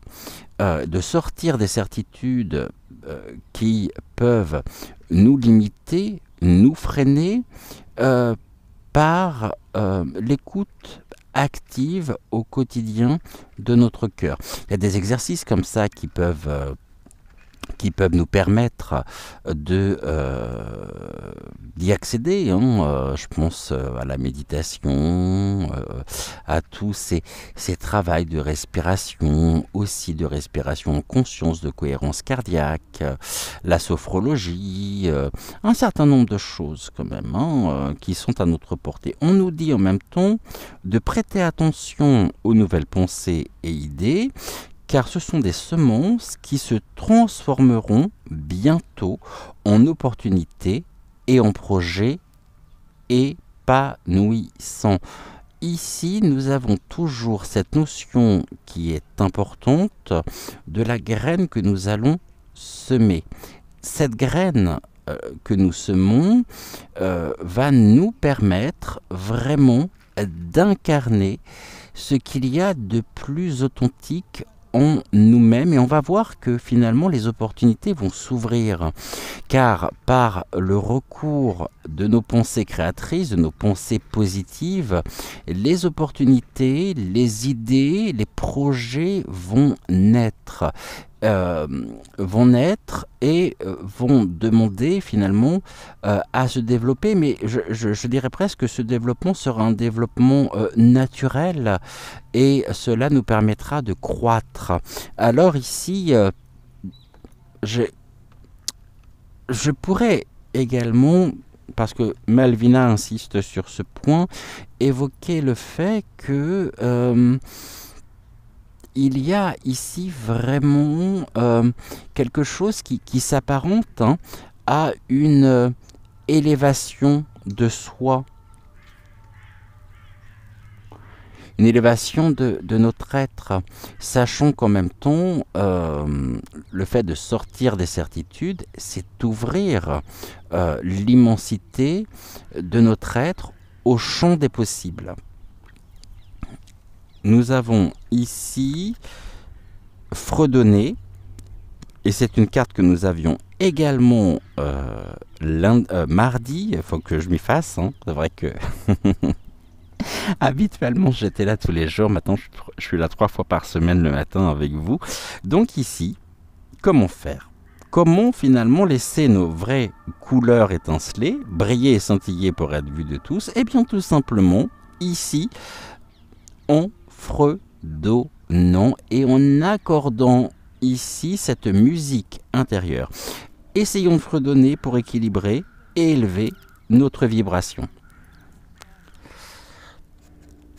de sortir des certitudes qui peuvent nous limiter, nous freiner par l'écoute active au quotidien de notre cœur. Il y a des exercices comme ça qui peuvent nous permettre d'y accéder. Je pense à la méditation, à tous ces travails de respiration, aussi de respiration en conscience, de cohérence cardiaque, la sophrologie, un certain nombre de choses quand même qui sont à notre portée. On nous dit en même temps de prêter attention aux nouvelles pensées et idées, car ce sont des semences qui se transformeront bientôt en opportunités et en projets épanouissants. Ici, nous avons toujours cette notion qui est importante de la graine que nous allons semer. Cette graine que nous semons va nous permettre vraiment d'incarner ce qu'il y a de plus authentique en nous-mêmes, et on va voir que finalement les opportunités vont s'ouvrir, car par le recours de nos pensées créatrices, de nos pensées positives, les opportunités, les idées, les projets vont naître. Et vont demander finalement à se développer, mais je dirais presque que ce développement sera un développement naturel, et cela nous permettra de croître. Alors ici, je pourrais également, parce que Malvina insiste sur ce point, évoquer le fait que il y a ici vraiment quelque chose qui s'apparente à une élévation de soi, une élévation de notre être, sachant qu'en même temps, le fait de sortir des certitudes, c'est ouvrir l'immensité de notre être au champ des possibles. nous avons ici Fredonner, et c'est une carte que nous avions également mardi. Il faut que je m'y fasse, hein. C'est vrai que habituellement j'étais là tous les jours, maintenant je suis là 3 fois par semaine le matin avec vous. Donc ici, comment faire? Comment finalement laisser nos vraies couleurs étinceler, briller et scintiller pour être vues de tous? Eh bien tout simplement, ici, en fredonnant et en accordant ici cette musique intérieure. Essayons de fredonner pour équilibrer et élever notre vibration.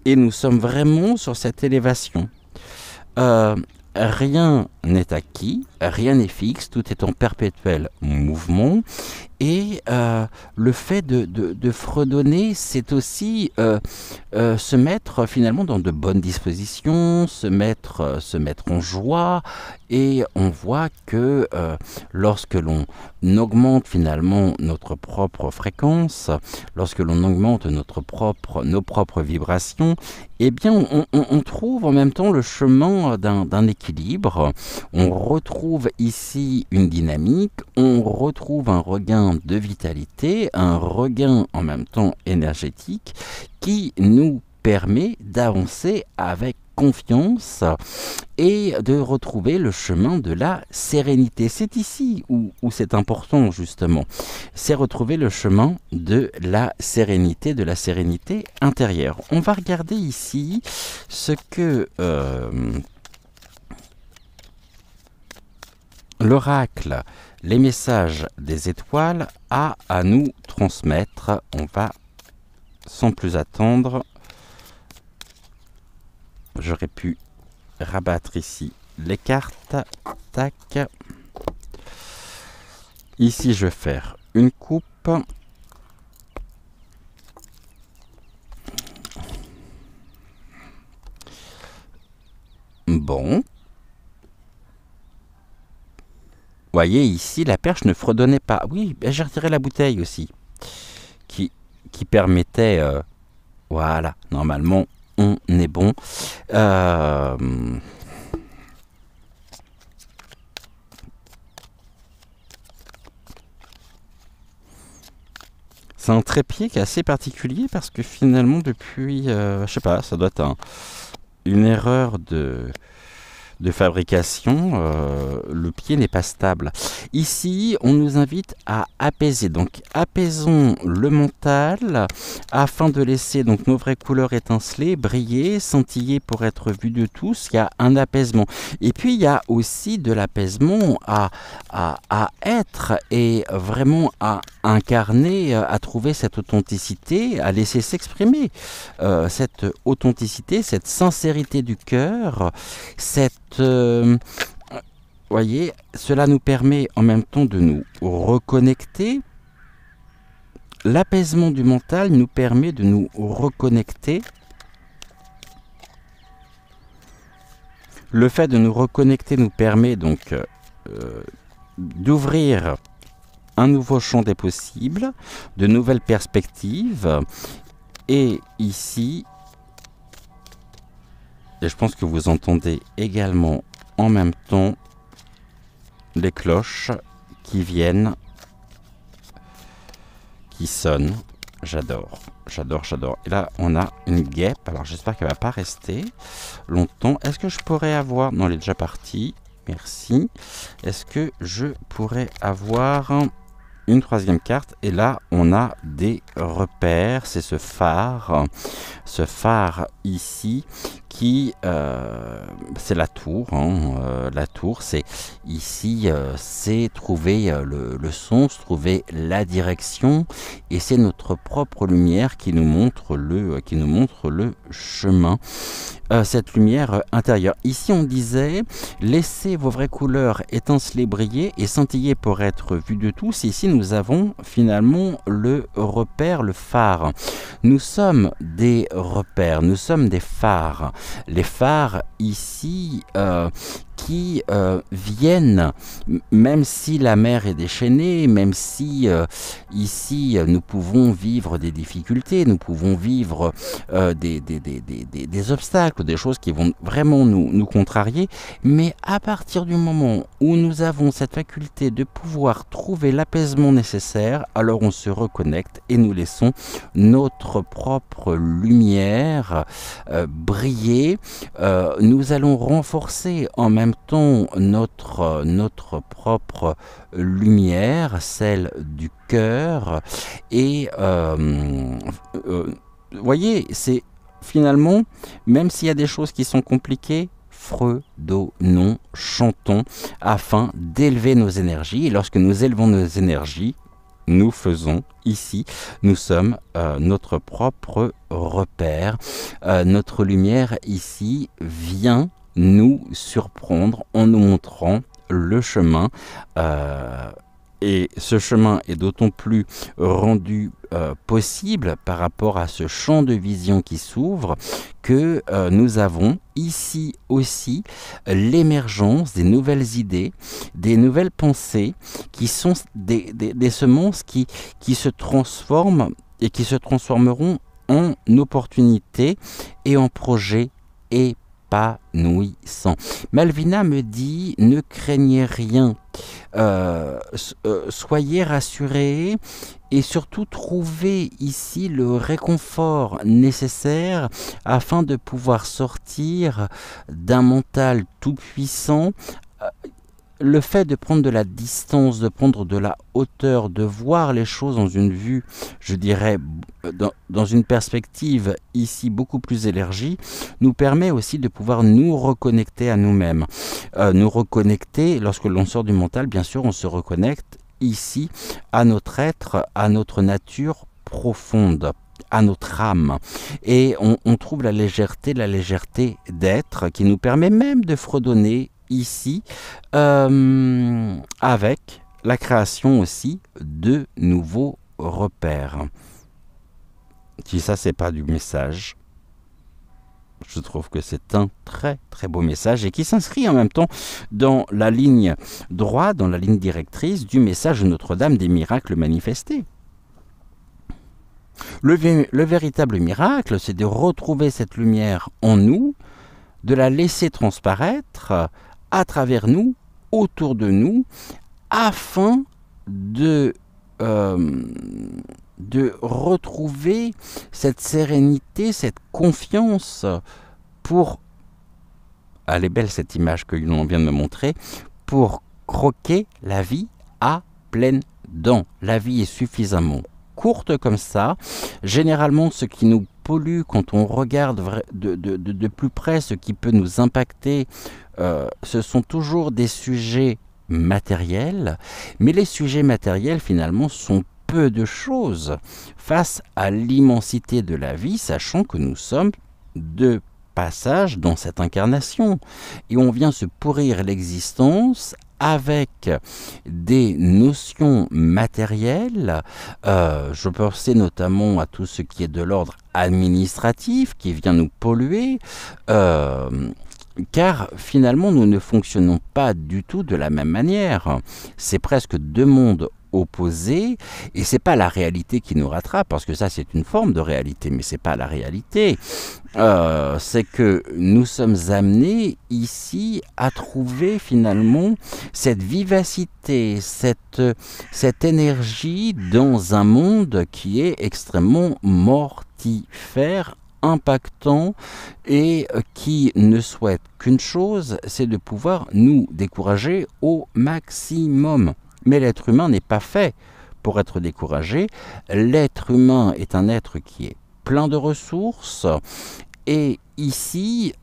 Et nous sommes vraiment sur cette élévation. Rien n'est acquis, rien n'est fixe, tout est en perpétuel mouvement. Et le fait de fredonner, c'est aussi se mettre finalement dans de bonnes dispositions, se mettre en joie. Et on voit que lorsque l'on augmente finalement notre propre fréquence, lorsque l'on augmente nos propres vibrations, eh bien on trouve en même temps le chemin d'un équilibre. On retrouve ici une dynamique, on retrouve un regain de vitalité, un regain en même temps énergétique qui nous permet d'avancer avec confiance et de retrouver le chemin de la sérénité. C'est ici où c'est important justement. C'est retrouver le chemin de la sérénité intérieure. On va regarder ici ce que l'oracle, les messages des étoiles a à nous transmettre. On va sans plus attendre. J'aurais pu rabattre ici les cartes. Tac. Ici, je vais faire une coupe. Bon. Voyez ici, la perche ne fredonnait pas. Oui, j'ai retiré la bouteille aussi, qui permettait... voilà, normalement, on est bon. C'est un trépied qui est assez particulier parce que finalement, depuis... je sais pas, ça doit être une erreur de fabrication, le pied n'est pas stable. Ici, on nous invite à apaiser. Donc, apaisons le mental afin de laisser donc nos vraies couleurs étinceler, briller, scintiller pour être vues de tous. Il y a un apaisement. Et puis, il y a aussi de l'apaisement à être et vraiment à incarner, à trouver cette authenticité, à laisser s'exprimer cette authenticité, cette sincérité du cœur, voyez, cela nous permet en même temps de nous reconnecter. L'apaisement du mental nous permet de nous reconnecter. Le fait de nous reconnecter nous permet donc d'ouvrir un nouveau champ des possibles, de nouvelles perspectives. Et ici, et je pense que vous entendez également en même temps les cloches qui viennent, qui sonnent. J'adore, j'adore, j'adore. Et là, on a une guêpe. Alors, j'espère qu'elle ne va pas rester longtemps. Est-ce que je pourrais avoir... Non, elle est déjà partie. Merci. Est-ce que je pourrais avoir une troisième carte? Et là, on a des repères. C'est ce phare ici qui c'est la tour, hein, la tour, c'est ici, c'est trouver le sens, trouver la direction, et c'est notre propre lumière qui nous montre le chemin, cette lumière intérieure. Ici, on disait, laissez vos vraies couleurs étinceler, briller et scintiller pour être vues de tous. Ici, nous avons finalement le repère, le phare. Nous sommes des repères, nous sommes des phares. Les phares ici qui viennent, même si la mer est déchaînée, même si ici nous pouvons vivre des difficultés, nous pouvons vivre des obstacles, des choses qui vont vraiment nous contrarier, mais à partir du moment où nous avons cette faculté de pouvoir trouver l'apaisement nécessaire, alors on se reconnecte et nous laissons notre propre lumière briller. Nous allons renforcer en même temps notre propre lumière, celle du cœur. Et voyez, c'est finalement, même s'il y a des choses qui sont compliquées, fredonnons, chantons, afin d'élever nos énergies. Et lorsque nous élevons nos énergies, nous faisons ici, nous sommes notre propre repère. Notre lumière ici vient nous surprendre en nous montrant le chemin. Et ce chemin est d'autant plus rendu possible par rapport à ce champ de vision qui s'ouvre que nous avons ici aussi l'émergence des nouvelles idées, des nouvelles pensées qui sont des semences qui se transforment et qui se transformeront en opportunités et en projets épanouissants. Malvina me dit « Ne craignez rien ». Soyez rassurés et surtout trouvez ici le réconfort nécessaire afin de pouvoir sortir d'un mental tout puissant. Le fait de prendre de la distance, de prendre de la hauteur, de voir les choses dans une vue, je dirais, dans une perspective ici beaucoup plus élargie, nous permet aussi de pouvoir nous reconnecter à nous-mêmes. Nous reconnecter, lorsque l'on sort du mental, bien sûr, on se reconnecte ici à notre être, à notre nature profonde, à notre âme. Et on trouve la légèreté d'être qui nous permet même de fredonner ici, avec la création aussi de nouveaux repères. Si ça, c'est pas du message, je trouve que c'est un très très beau message et qui s'inscrit en même temps dans la ligne droite, dans la ligne directrice du message de Notre-Dame des miracles manifestés. Le véritable miracle, c'est de retrouver cette lumière en nous, de la laisser transparaître à travers nous, autour de nous, afin de retrouver cette sérénité, cette confiance pour, elle est belle cette image que l'on vient de me montrer, pour croquer la vie à pleines dents. La vie est suffisamment courte comme ça. Généralement, ce qui nous pollue quand on regarde de plus près, ce qui peut nous impacter, ce sont toujours des sujets matériels, mais les sujets matériels finalement sont peu de choses face à l'immensité de la vie, sachant que nous sommes de passage dans cette incarnation et on vient se pourrir l'existence avec des notions matérielles. Je pensais notamment à tout ce qui est de l'ordre administratif qui vient nous polluer, car finalement nous ne fonctionnons pas du tout de la même manière. C'est presque deux mondes opposés et c'est pas la réalité qui nous rattrape, parce que ça c'est une forme de réalité, mais c'est pas la réalité. C'est que nous sommes amenés ici à trouver finalement cette vivacité, cette énergie dans un monde qui est extrêmement mortifère, impactant et qui ne souhaite qu'une chose, c'est de pouvoir nous décourager au maximum. Mais l'être humain n'est pas fait pour être découragé. L'être humain est un être qui est plein de ressources et ici,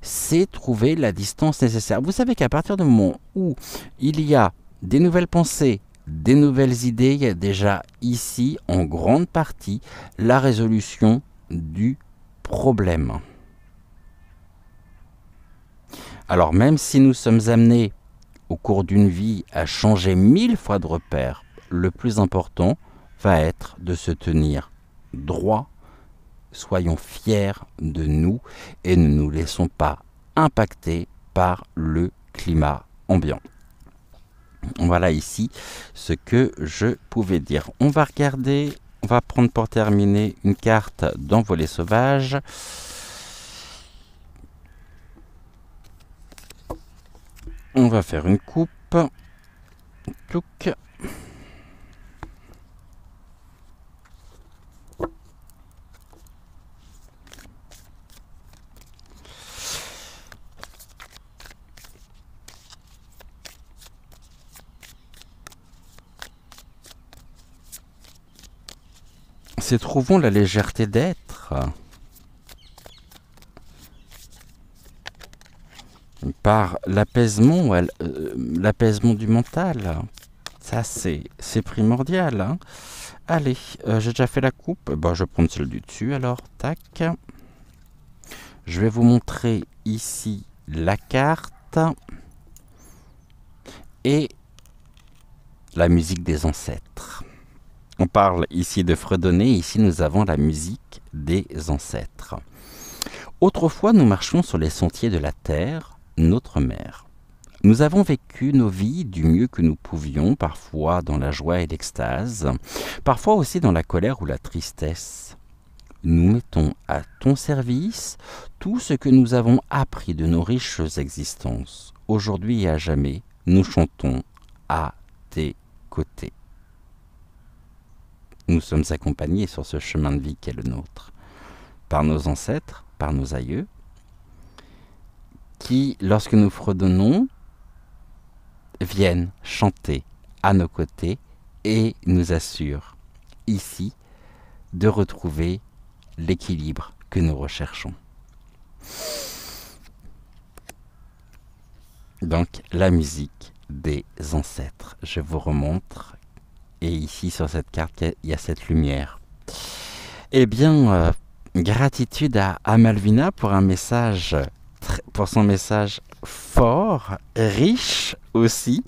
c'est trouver la distance nécessaire. Vous savez qu'à partir du moment où il y a des nouvelles pensées, des nouvelles idées, il y a déjà ici, en grande partie, la résolution du problème. Alors même si nous sommes amenés au cours d'une vie à changer 1000 fois de repère, le plus important va être de se tenir droit. Soyons fiers de nous et ne nous laissons pas impacter par le climat ambiant. Voilà ici ce que je pouvais dire. On va regarder, on va prendre pour terminer une carte d'envolée sauvage. On va faire une coupe. Touc. C'est trouvons la légèreté d'être par l'apaisement du mental. Ça, c'est primordial. Hein. Allez, j'ai déjà fait la coupe. Bon, je vais prendre celle du dessus alors. Tac. Je vais vous montrer ici la carte et la musique des ancêtres. On parle ici de fredonner, ici nous avons la musique des ancêtres. Autrefois, nous marchions sur les sentiers de la terre, notre mère. Nous avons vécu nos vies du mieux que nous pouvions, parfois dans la joie et l'extase, parfois aussi dans la colère ou la tristesse. Nous mettons à ton service tout ce que nous avons appris de nos riches existences. Aujourd'hui et à jamais, nous chantons à tes côtés. Nous sommes accompagnés sur ce chemin de vie qu'est le nôtre, par nos ancêtres, par nos aïeux, qui, lorsque nous fredonnons, viennent chanter à nos côtés et nous assurent, ici, de retrouver l'équilibre que nous recherchons. Donc, la musique des ancêtres. Je vous remontre. Et ici, sur cette carte, il y a cette lumière. Eh bien, gratitude à Malvina pour son message fort, riche aussi.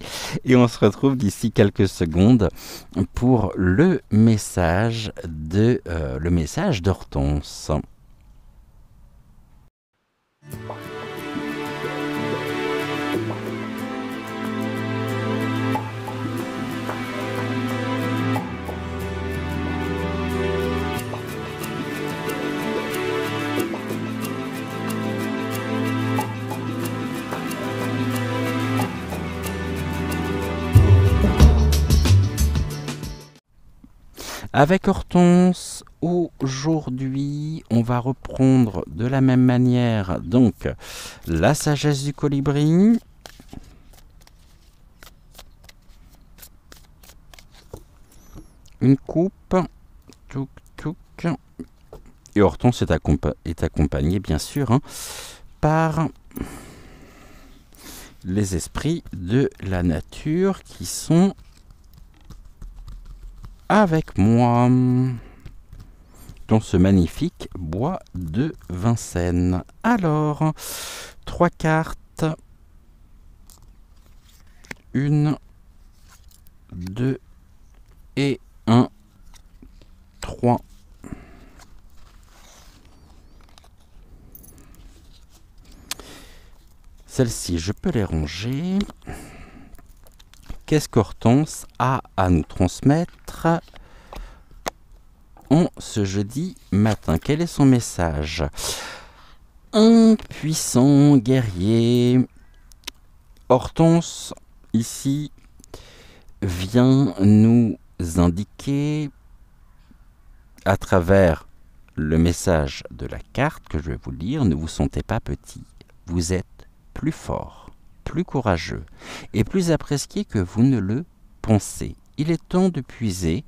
Et on se retrouve d'ici quelques secondes pour le message d'Hortense. Avec Hortense, aujourd'hui, on va reprendre de la même manière donc la sagesse du colibri. Une coupe. Touc, touc. Et Hortense est accompagnée, bien sûr, par les esprits de la nature qui sont avec moi dans ce magnifique bois de Vincennes. Alors, 3 cartes. 1, 2 et 1, 3. Celles-ci, je peux les ranger. Qu'est-ce qu'Hortense a à nous transmettre en ce jeudi matin? Quel est son message? Un puissant guerrier. Hortense, ici, vient nous indiquer, à travers le message de la carte que je vais vous lire, ne vous sentez pas petit. Vous êtes plus fort, plus courageux et plus apprécié que vous ne le pensez. Il est temps de puiser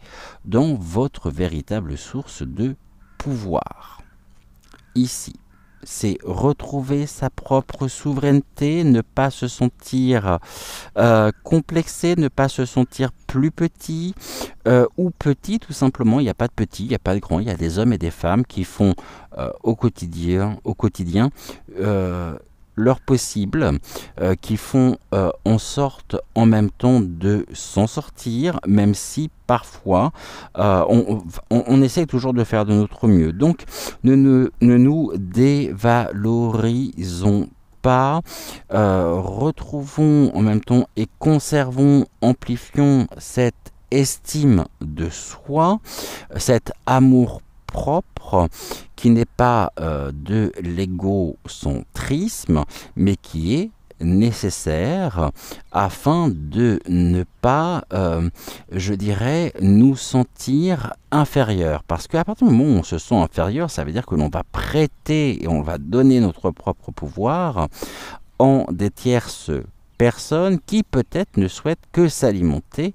dans votre véritable source de pouvoir. Ici, c'est retrouver sa propre souveraineté, ne pas se sentir complexé, ne pas se sentir plus petit ou petit, tout simplement. Il n'y a pas de petit, il n'y a pas de grand, il y a des hommes et des femmes qui font au quotidien leur possible, qui font en sorte en même temps de s'en sortir, même si parfois on essaye toujours de faire de notre mieux. Donc ne nous dévalorisons pas. Retrouvons en même temps et conservons, amplifions cette estime de soi, cet amour propre qui n'est pas de l'égocentrisme, mais qui est nécessaire afin de ne pas, je dirais, nous sentir inférieurs. Parce qu'à partir du moment où on se sent inférieur, ça veut dire que l'on va prêter et on va donner notre propre pouvoir en des tierces personnes qui peut-être ne souhaitent que s'alimenter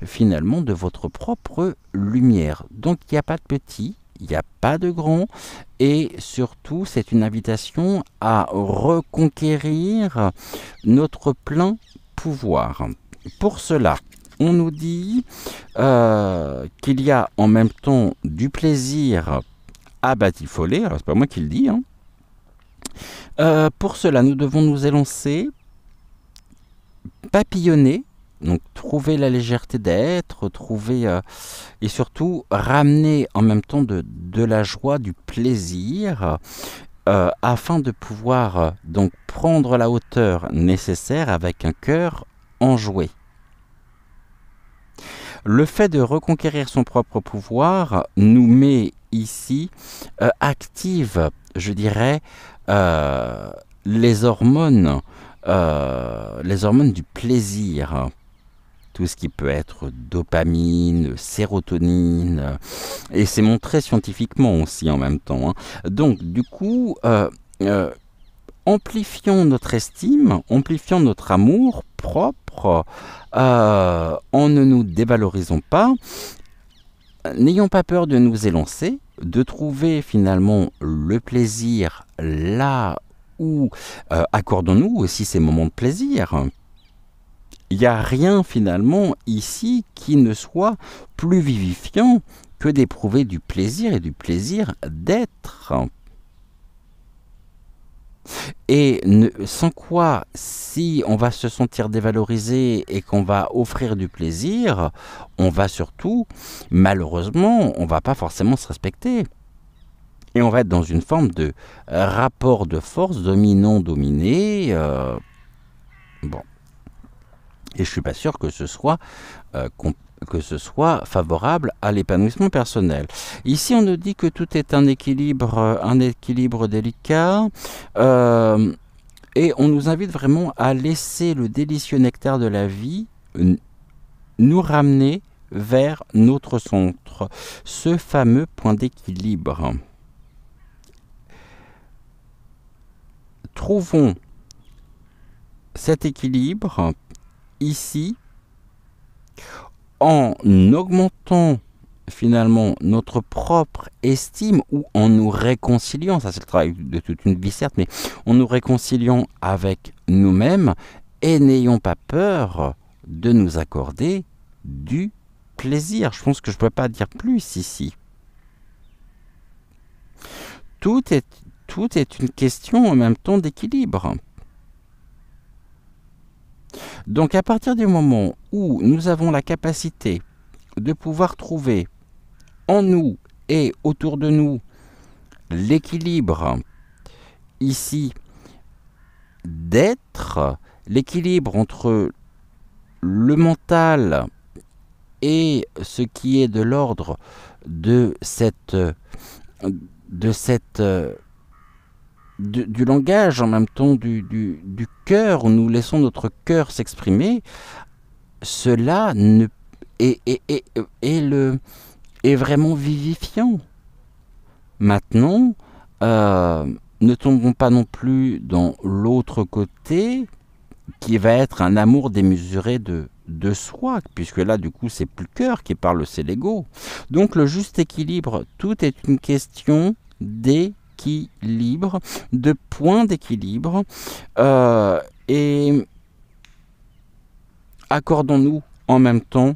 finalement de votre propre lumière. Donc il n'y a pas de petit, il n'y a pas de grand, et surtout c'est une invitation à reconquérir notre plein pouvoir. Pour cela, on nous dit qu'il y a en même temps du plaisir à batifoler. Alors c'est pas moi qui le dis, hein. Pour cela, nous devons nous élancer, papillonner, donc trouver la légèreté d'être, trouver et surtout ramener en même temps de la joie, du plaisir, afin de pouvoir donc prendre la hauteur nécessaire avec un cœur enjoué. Le fait de reconquérir son propre pouvoir nous met ici, active, je dirais, les hormones du plaisir, tout ce qui peut être dopamine, sérotonine, et c'est montré scientifiquement aussi en même temps, hein. Donc du coup, amplifions notre estime, amplifions notre amour propre, en ne nous dévalorisons pas, n'ayons pas peur de nous élancer, de trouver finalement le plaisir là où accordons-nous aussi ces moments de plaisir. Il n'y a rien finalement ici qui ne soit plus vivifiant que d'éprouver du plaisir et du plaisir d'être. Et sans quoi, si on va se sentir dévalorisé et qu'on va offrir du plaisir, on va surtout, malheureusement, on ne va pas forcément se respecter. Et on va être dans une forme de rapport de force dominant-dominé. Bon. Et je ne suis pas sûr que ce soit favorable à l'épanouissement personnel. Ici, on nous dit que tout est un équilibre délicat, et on nous invite vraiment à laisser le délicieux nectar de la vie nous ramener vers notre centre, ce fameux point d'équilibre. Trouvons cet équilibre ici en augmentant finalement notre propre estime ou en nous réconciliant, ça c'est le travail de toute une vie certes, mais en nous réconciliant avec nous-mêmes et n'ayons pas peur de nous accorder du plaisir. Je pense que je ne peux pas dire plus ici. Tout est une question en même temps d'équilibre. Donc à partir du moment où nous avons la capacité de pouvoir trouver en nous et autour de nous l'équilibre ici d'être, l'équilibre entre le mental et ce qui est de l'ordre du langage, en même temps du cœur, où nous laissons notre cœur s'exprimer, cela est vraiment vivifiant. Maintenant, ne tombons pas non plus dans l'autre côté, qui va être un amour démesuré de soi, puisque là, du coup, c'est plus le cœur qui parle, c'est l'ego. Donc, le juste équilibre, tout est une question d'équilibre, de point d'équilibre, et accordons-nous en même temps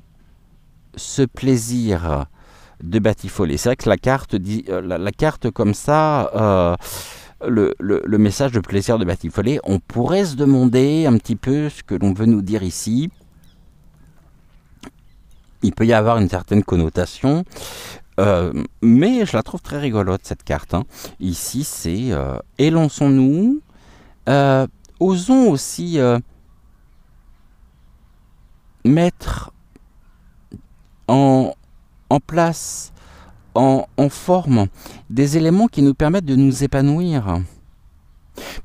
ce plaisir de batifoler. C'est vrai que la carte dit, la carte comme ça, le message de plaisir de batifoler, on pourrait se demander un petit peu ce que l'on veut nous dire ici. Il peut y avoir une certaine connotation, mais je la trouve très rigolote cette carte, hein. Ici, c'est élançons-nous Euh, Osons aussi mettre en, en place, en forme, des éléments qui nous permettent de nous épanouir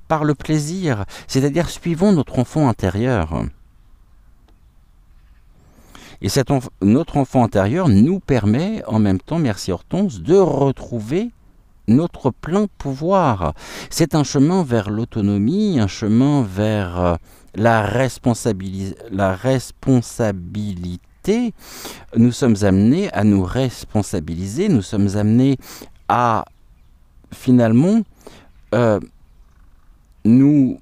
par le plaisir, c'est-à-dire suivons notre enfant intérieur. Et notre enfant intérieur nous permet en même temps, merci Hortense, de retrouver notre plein pouvoir. C'est un chemin vers l'autonomie, un chemin vers la responsabilité. Nous sommes amenés à nous responsabiliser, nous sommes amenés à finalement euh, nous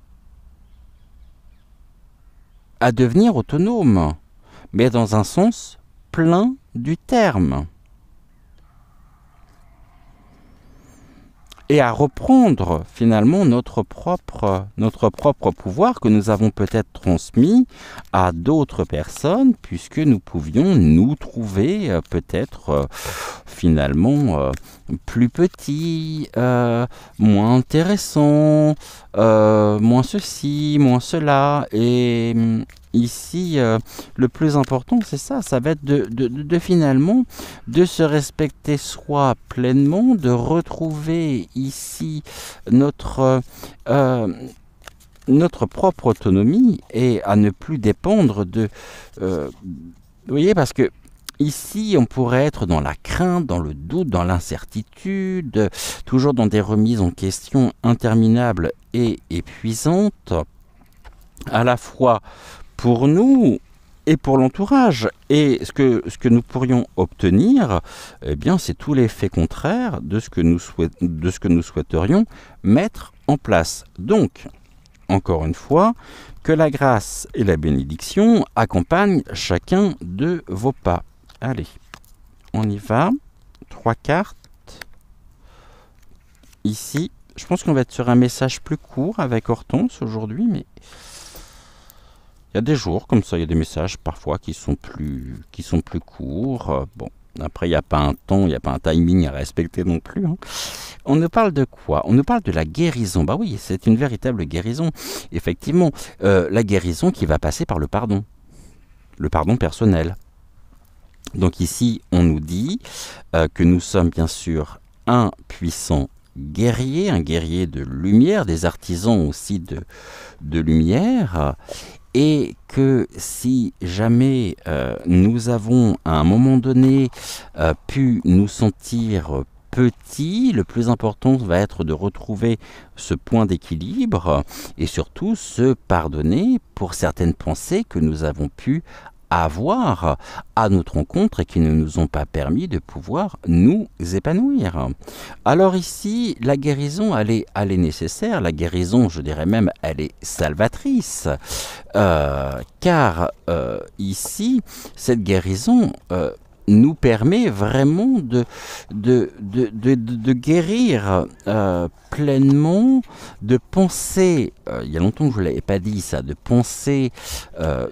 à devenir autonomes, mais dans un sens plein du terme. Et à reprendre finalement notre propre pouvoir que nous avons peut-être transmis à d'autres personnes, puisque nous pouvions nous trouver peut-être finalement plus petits, moins intéressants, moins ceci, moins cela. Et ici, le plus important, c'est ça, ça va être de finalement de se respecter soi pleinement, de retrouver ici notre propre autonomie et à ne plus dépendre de... vous voyez, parce que ici, on pourrait être dans la crainte, dans le doute, dans l'incertitude, toujours dans des remises en question interminables et épuisantes, à la fois pour nous et pour l'entourage. Et ce que nous pourrions obtenir, eh bien, c'est tout l'effet contraire de ce que nous souhaiterions mettre en place. Donc, encore une fois, que la grâce et la bénédiction accompagnent chacun de vos pas. Allez, on y va. 3 cartes. Ici, je pense qu'on va être sur un message plus court avec Hortense aujourd'hui, mais il y a des jours comme ça, il y a des messages parfois qui sont plus courts. Bon, après, il n'y a pas un temps, il n'y a pas un timing à respecter non plus. Hein. On nous parle de quoi? On nous parle de la guérison. Bah oui, c'est une véritable guérison. Effectivement, la guérison qui va passer par le pardon personnel. Donc ici, on nous dit que nous sommes bien sûr un puissant guerrier, un guerrier de lumière, des artisans aussi de lumière, et que si jamais nous avons à un moment donné pu nous sentir petits, le plus important va être de retrouver ce point d'équilibre et surtout se pardonner pour certaines pensées que nous avons pu avoir à notre rencontre et qui ne nous ont pas permis de pouvoir nous épanouir. Alors ici, la guérison, elle est nécessaire. La guérison, je dirais même, elle est salvatrice. Car ici, cette guérison nous permet vraiment de guérir pleinement, de penser, il y a longtemps que je ne l'avais pas dit ça, de penser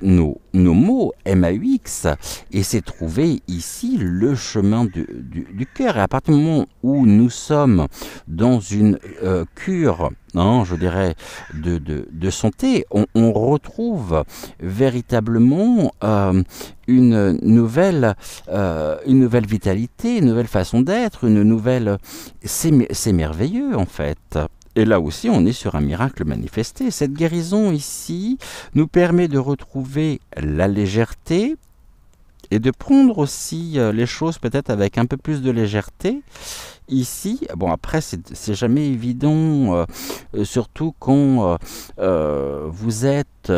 nos mots, M-A-U-X, et c'est trouver ici le chemin du cœur. Et à partir du moment où nous sommes dans une cure, je dirais, de santé, on retrouve véritablement une nouvelle vitalité, une nouvelle façon d'être, une nouvelle... C'est merveilleux en fait. Et là aussi, on est sur un miracle manifesté. Cette guérison ici nous permet de retrouver la légèreté et de prendre aussi les choses peut-être avec un peu plus de légèreté. Ici, bon après c'est jamais évident, surtout quand vous êtes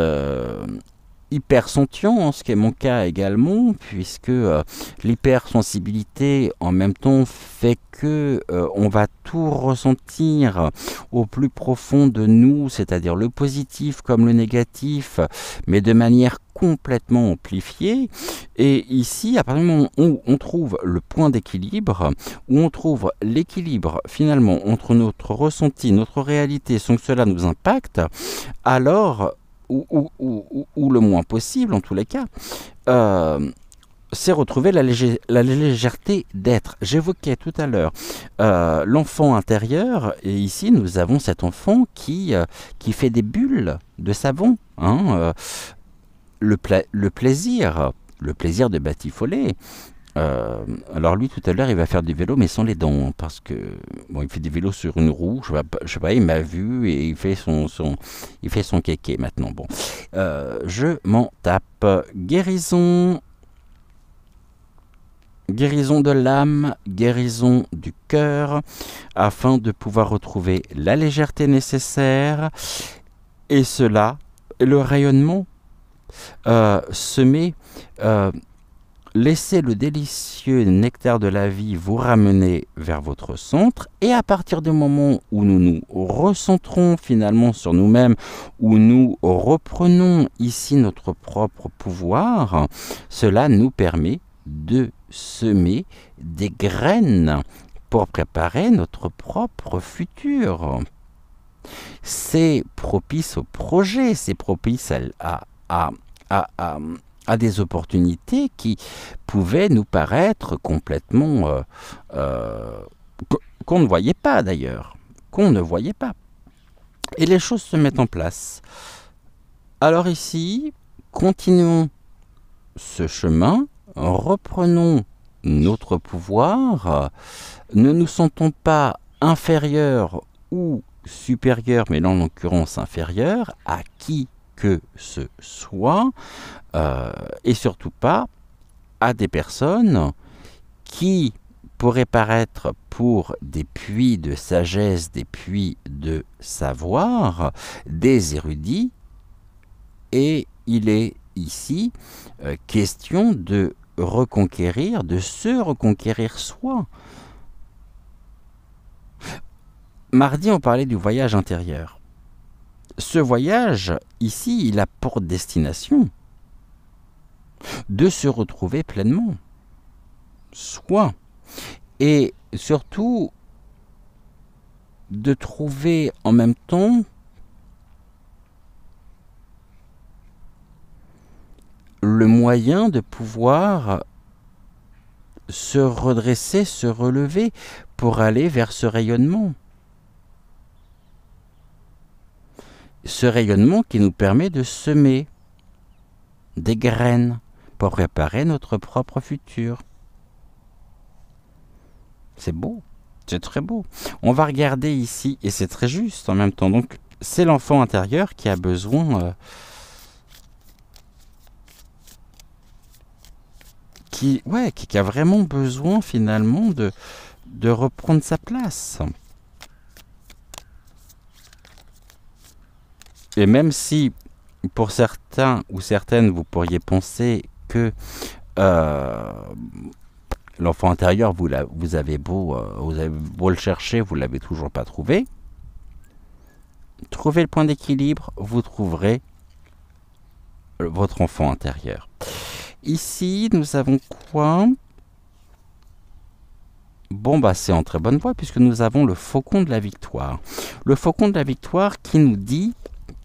hypersentient, ce qui est mon cas également, puisque l'hypersensibilité en même temps fait que on va tout ressentir au plus profond de nous, c'est-à-dire le positif comme le négatif, mais de manière complètement amplifiée. Et ici, à partir du moment où on trouve le point d'équilibre, où on trouve l'équilibre finalement entre notre ressenti, notre réalité, sans que cela nous impacte, alors ou le moins possible en tous les cas, c'est retrouver la légèreté d'être. J'évoquais tout à l'heure l'enfant intérieur, et ici nous avons cet enfant qui fait des bulles de savon. Hein, le plaisir de batifoler. Alors lui tout à l'heure il va faire du vélo mais sans les dents, hein, parce que bon, il fait du vélo sur une roue, je sais pas, il m'a vu et il fait son kéké maintenant. Bon, je m'en tape. Guérison de l'âme, guérison du cœur, afin de pouvoir retrouver la légèreté nécessaire, et cela, le rayonnement, semer, laissez le délicieux nectar de la vie vous ramener vers votre centre, et à partir du moment où nous nous recentrons finalement sur nous-mêmes, où nous reprenons ici notre propre pouvoir, cela nous permet de semer des graines pour préparer notre propre futur. C'est propice au projet, c'est propice à des opportunités qui pouvaient nous paraître complètement qu'on ne voyait pas d'ailleurs, qu'on ne voyait pas. Et les choses se mettent en place. Alors ici, continuons ce chemin, reprenons notre pouvoir, ne nous sentons pas inférieurs ou supérieurs, mais là en l'occurrence inférieurs, à qui que ce soit, et surtout pas à des personnes qui pourraient paraître pour des puits de sagesse, des puits de savoir, des érudits, et il est ici question de reconquérir, de se reconquérir soi. Mardi, on parlait du voyage intérieur. Ce voyage, ici, il a pour destination de se retrouver pleinement, soi, et surtout de trouver en même temps le moyen de pouvoir se redresser, se relever pour aller vers ce rayonnement. Ce rayonnement qui nous permet de semer des graines pour préparer notre propre futur. C'est beau, c'est très beau. On va regarder ici, et c'est très juste en même temps. Donc, c'est l'enfant intérieur qui a besoin... qui a vraiment besoin finalement de reprendre sa place. Et même si pour certains ou certaines vous pourriez penser que l'enfant intérieur, vous avez beau le chercher, vous ne l'avez toujours pas trouvé, trouvez le point d'équilibre, vous trouverez votre enfant intérieur. Ici, nous avons quoi? Bon, bah c'est en très bonne voie puisque nous avons le faucon de la victoire. Le faucon de la victoire qui nous dit,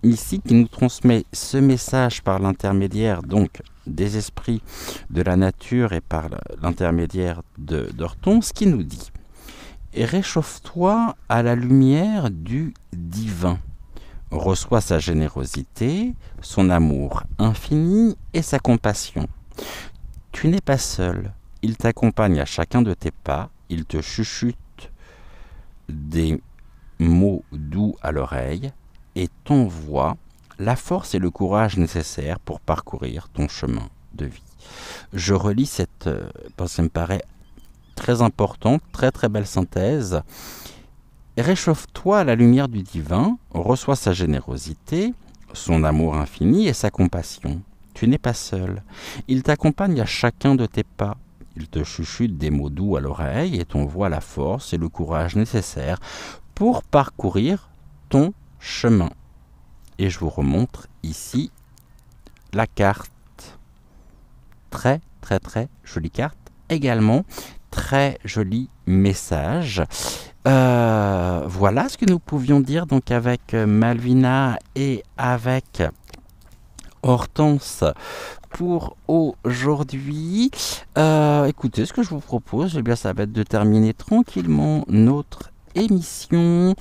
ici, qui nous transmet ce message par l'intermédiaire donc des esprits de la nature et par l'intermédiaire d'Hortense, qui nous dit « Réchauffe-toi à la lumière du divin. Reçois sa générosité, son amour infini et sa compassion. Tu n'es pas seul, il t'accompagne à chacun de tes pas, il te chuchote des mots doux à l'oreille et t'envoie la force et le courage nécessaires pour parcourir ton chemin de vie. » Je relis cette parce que ça me paraît très important, très très belle synthèse. Réchauffe-toi à la lumière du divin, reçois sa générosité, son amour infini et sa compassion. Tu n'es pas seul. Il t'accompagne à chacun de tes pas. Il te chuchote des mots doux à l'oreille et t'envoie la force et le courage nécessaires pour parcourir ton chemin. Et je vous remontre ici la carte. Très très très jolie carte. Également, très joli message. Voilà ce que nous pouvions dire donc avec Malvina et avec Hortense pour aujourd'hui. Écoutez, ce que je vous propose, eh bien, ça va être de terminer tranquillement notre émission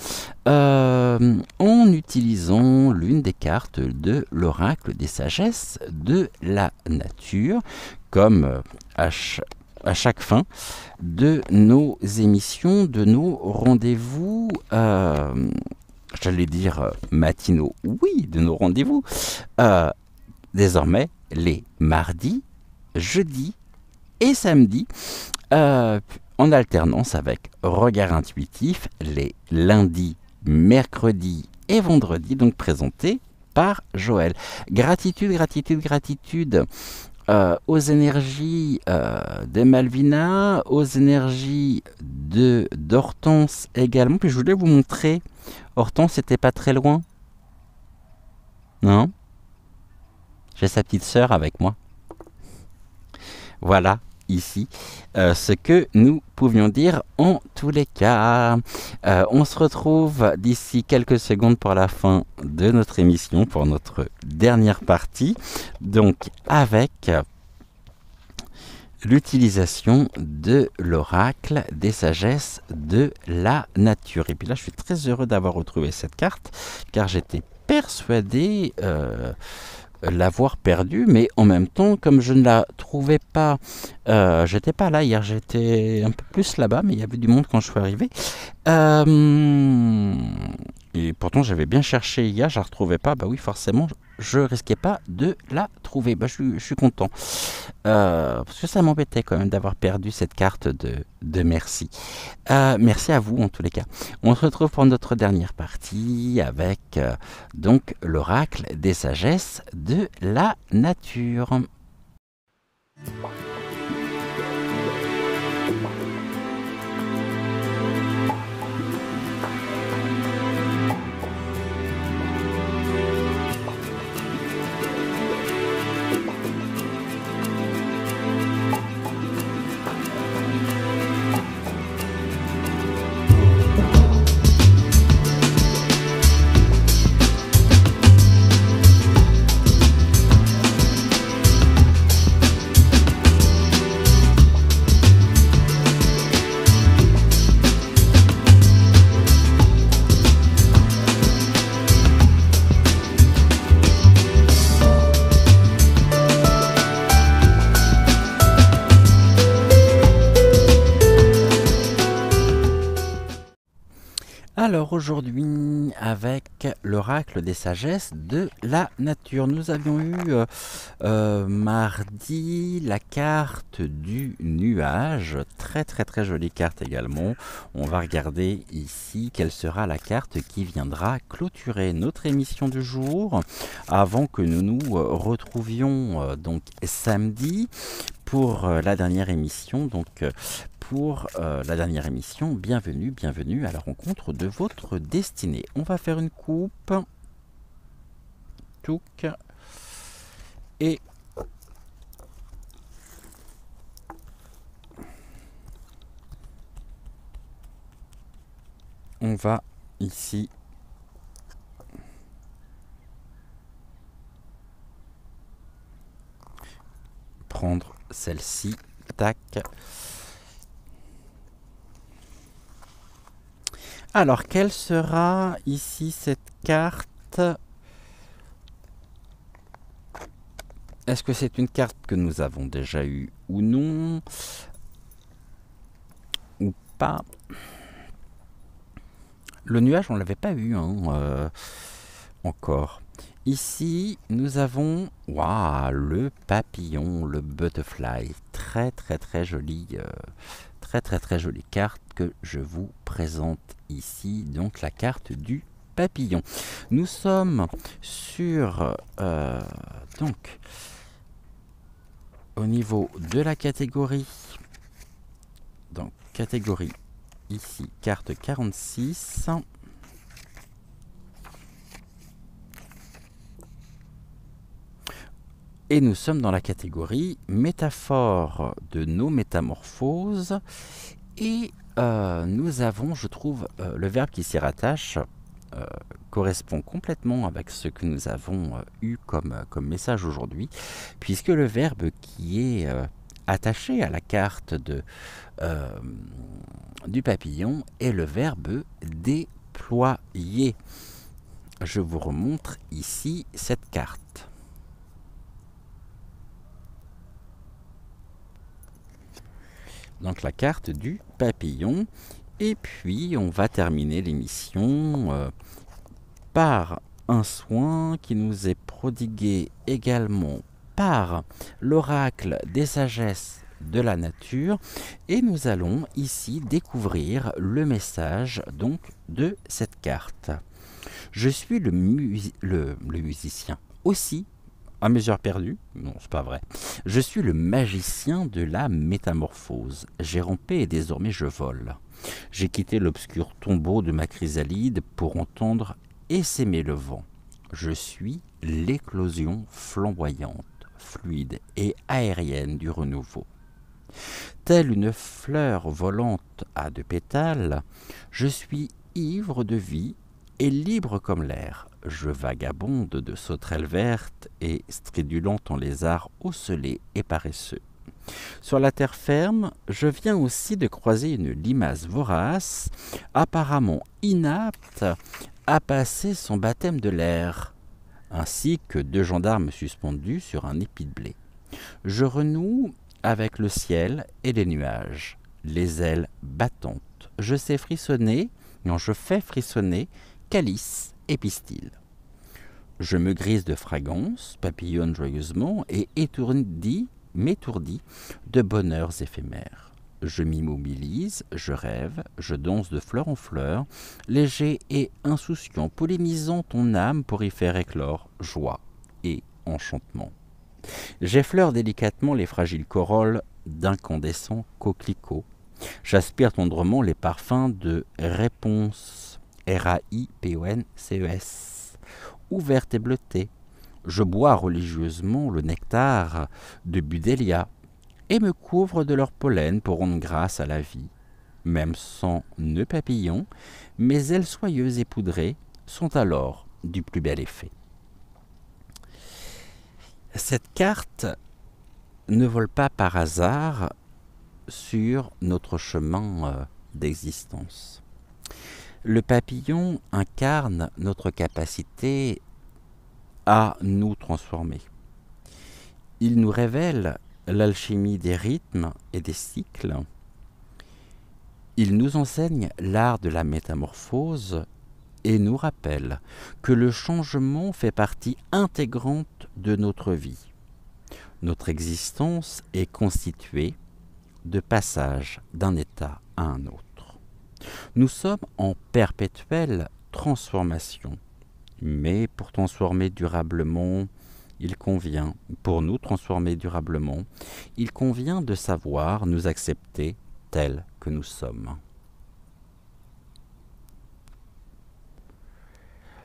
en utilisant l'une des cartes de l'oracle des sagesses de la nature, comme à chaque fin de nos émissions, de nos rendez-vous, j'allais dire matinaux, oui, de nos rendez-vous, désormais les mardis, jeudis et samedis, en alternance avec Regard Intuitif, les lundis, mercredis et vendredis, donc présentés par Joël. Gratitude, gratitude, gratitude aux énergies de Malvina, aux énergies d'Hortense également. Puis je voulais vous montrer, Hortense n'était pas très loin. Non ? J'ai sa petite sœur avec moi. Voilà, ici, ce que nous pouvions dire en tous les cas. On se retrouve d'ici quelques secondes pour la fin de notre émission, pour notre dernière partie. Donc, avec l'utilisation de l'oracle des sagesses de la nature. Et puis là, je suis très heureux d'avoir retrouvé cette carte, car j'étais persuadé l'avoir perdue, mais en même temps, comme je ne la trouvais pas, j'étais pas là hier, j'étais un peu plus là-bas, mais il y avait du monde quand je suis arrivé. Et pourtant, j'avais bien cherché hier, je la retrouvais pas. Bah oui, forcément, je risquais pas de la trouver. Bah, je suis content. Parce que ça m'embêtait quand même d'avoir perdu cette carte de merci. Merci à vous, en tous les cas. On se retrouve pour notre dernière partie avec donc l'oracle des sagesses de la nature. Alors aujourd'hui, avec l'oracle des sagesses de la nature, nous avions eu mardi la carte du nuage, très très très jolie carte également. On va regarder ici quelle sera la carte qui viendra clôturer notre émission du jour, avant que nous nous retrouvions donc samedi pour la dernière émission. Donc pour la dernière émission, bienvenue à la rencontre de votre destinée. On va faire une coupe. Touc. Et on va ici prendre celle-ci. Tac. Alors, quelle sera ici cette carte? Est-ce que c'est une carte que nous avons déjà eue ou non? Ou pas? Le nuage, on ne l'avait pas eu encore. Ici, nous avons le papillon, le butterfly. Très très très joli. Très jolie carte que je vous présente ici, donc la carte du papillon. Nous sommes sur donc au niveau de la catégorie, donc catégorie ici carte 46. Et nous sommes dans la catégorie métaphore de nos métamorphoses. Et nous avons, je trouve, le verbe qui s'y rattache, correspond complètement avec ce que nous avons eu comme message aujourd'hui, puisque le verbe qui est attaché à la carte du papillon est le verbe déployer. Je vous remontre ici cette carte. Donc la carte du papillon. Et puis on va terminer l'émission par un soin qui nous est prodigué également par l'oracle des sagesses de la nature. Et nous allons ici découvrir le message donc de cette carte. Je suis le musicien aussi, à mesure perdue, non c'est pas vrai, je suis le magicien de la métamorphose, j'ai rampé et désormais je vole. J'ai quitté l'obscur tombeau de ma chrysalide pour entendre essaimer le vent. Je suis l'éclosion flamboyante, fluide et aérienne du renouveau. Telle une fleur volante à deux pétales, je suis ivre de vie et libre comme l'air. Je vagabonde de sauterelles vertes et stridulante en lézard ocellé et paresseux. Sur la terre ferme, je viens aussi de croiser une limace vorace, apparemment inapte à passer son baptême de l'air, ainsi que deux gendarmes suspendus sur un épi de blé. Je renoue avec le ciel et les nuages, les ailes battantes. Je sais frissonner, non, je fais frissonner calice et pistil. Je me grise de fragance, papillonne joyeusement et m'étourdis de bonheurs éphémères. Je m'immobilise, je rêve, je danse de fleur en fleur, léger et insouciant, pollinisant ton âme pour y faire éclore joie et enchantement. J'effleure délicatement les fragiles corolles d'incandescents coquelicots. J'aspire tendrement les parfums de réponse, RAIPONCES, ouverte et bleutée. Je bois religieusement le nectar de Budélia et me couvre de leur pollen pour rendre grâce à la vie. Même sans nœud papillon, mes ailes soyeuses et poudrées sont alors du plus bel effet. Cette carte ne vole pas par hasard sur notre chemin d'existence. Le papillon incarne notre capacité à nous transformer. Il nous révèle l'alchimie des rythmes et des cycles. Il nous enseigne l'art de la métamorphose et nous rappelle que le changement fait partie intégrante de notre vie. Notre existence est constituée de passage d'un état à un autre. Nous sommes en perpétuelle transformation, mais pour transformer durablement, pour nous transformer durablement, il convient de savoir nous accepter tels que nous sommes.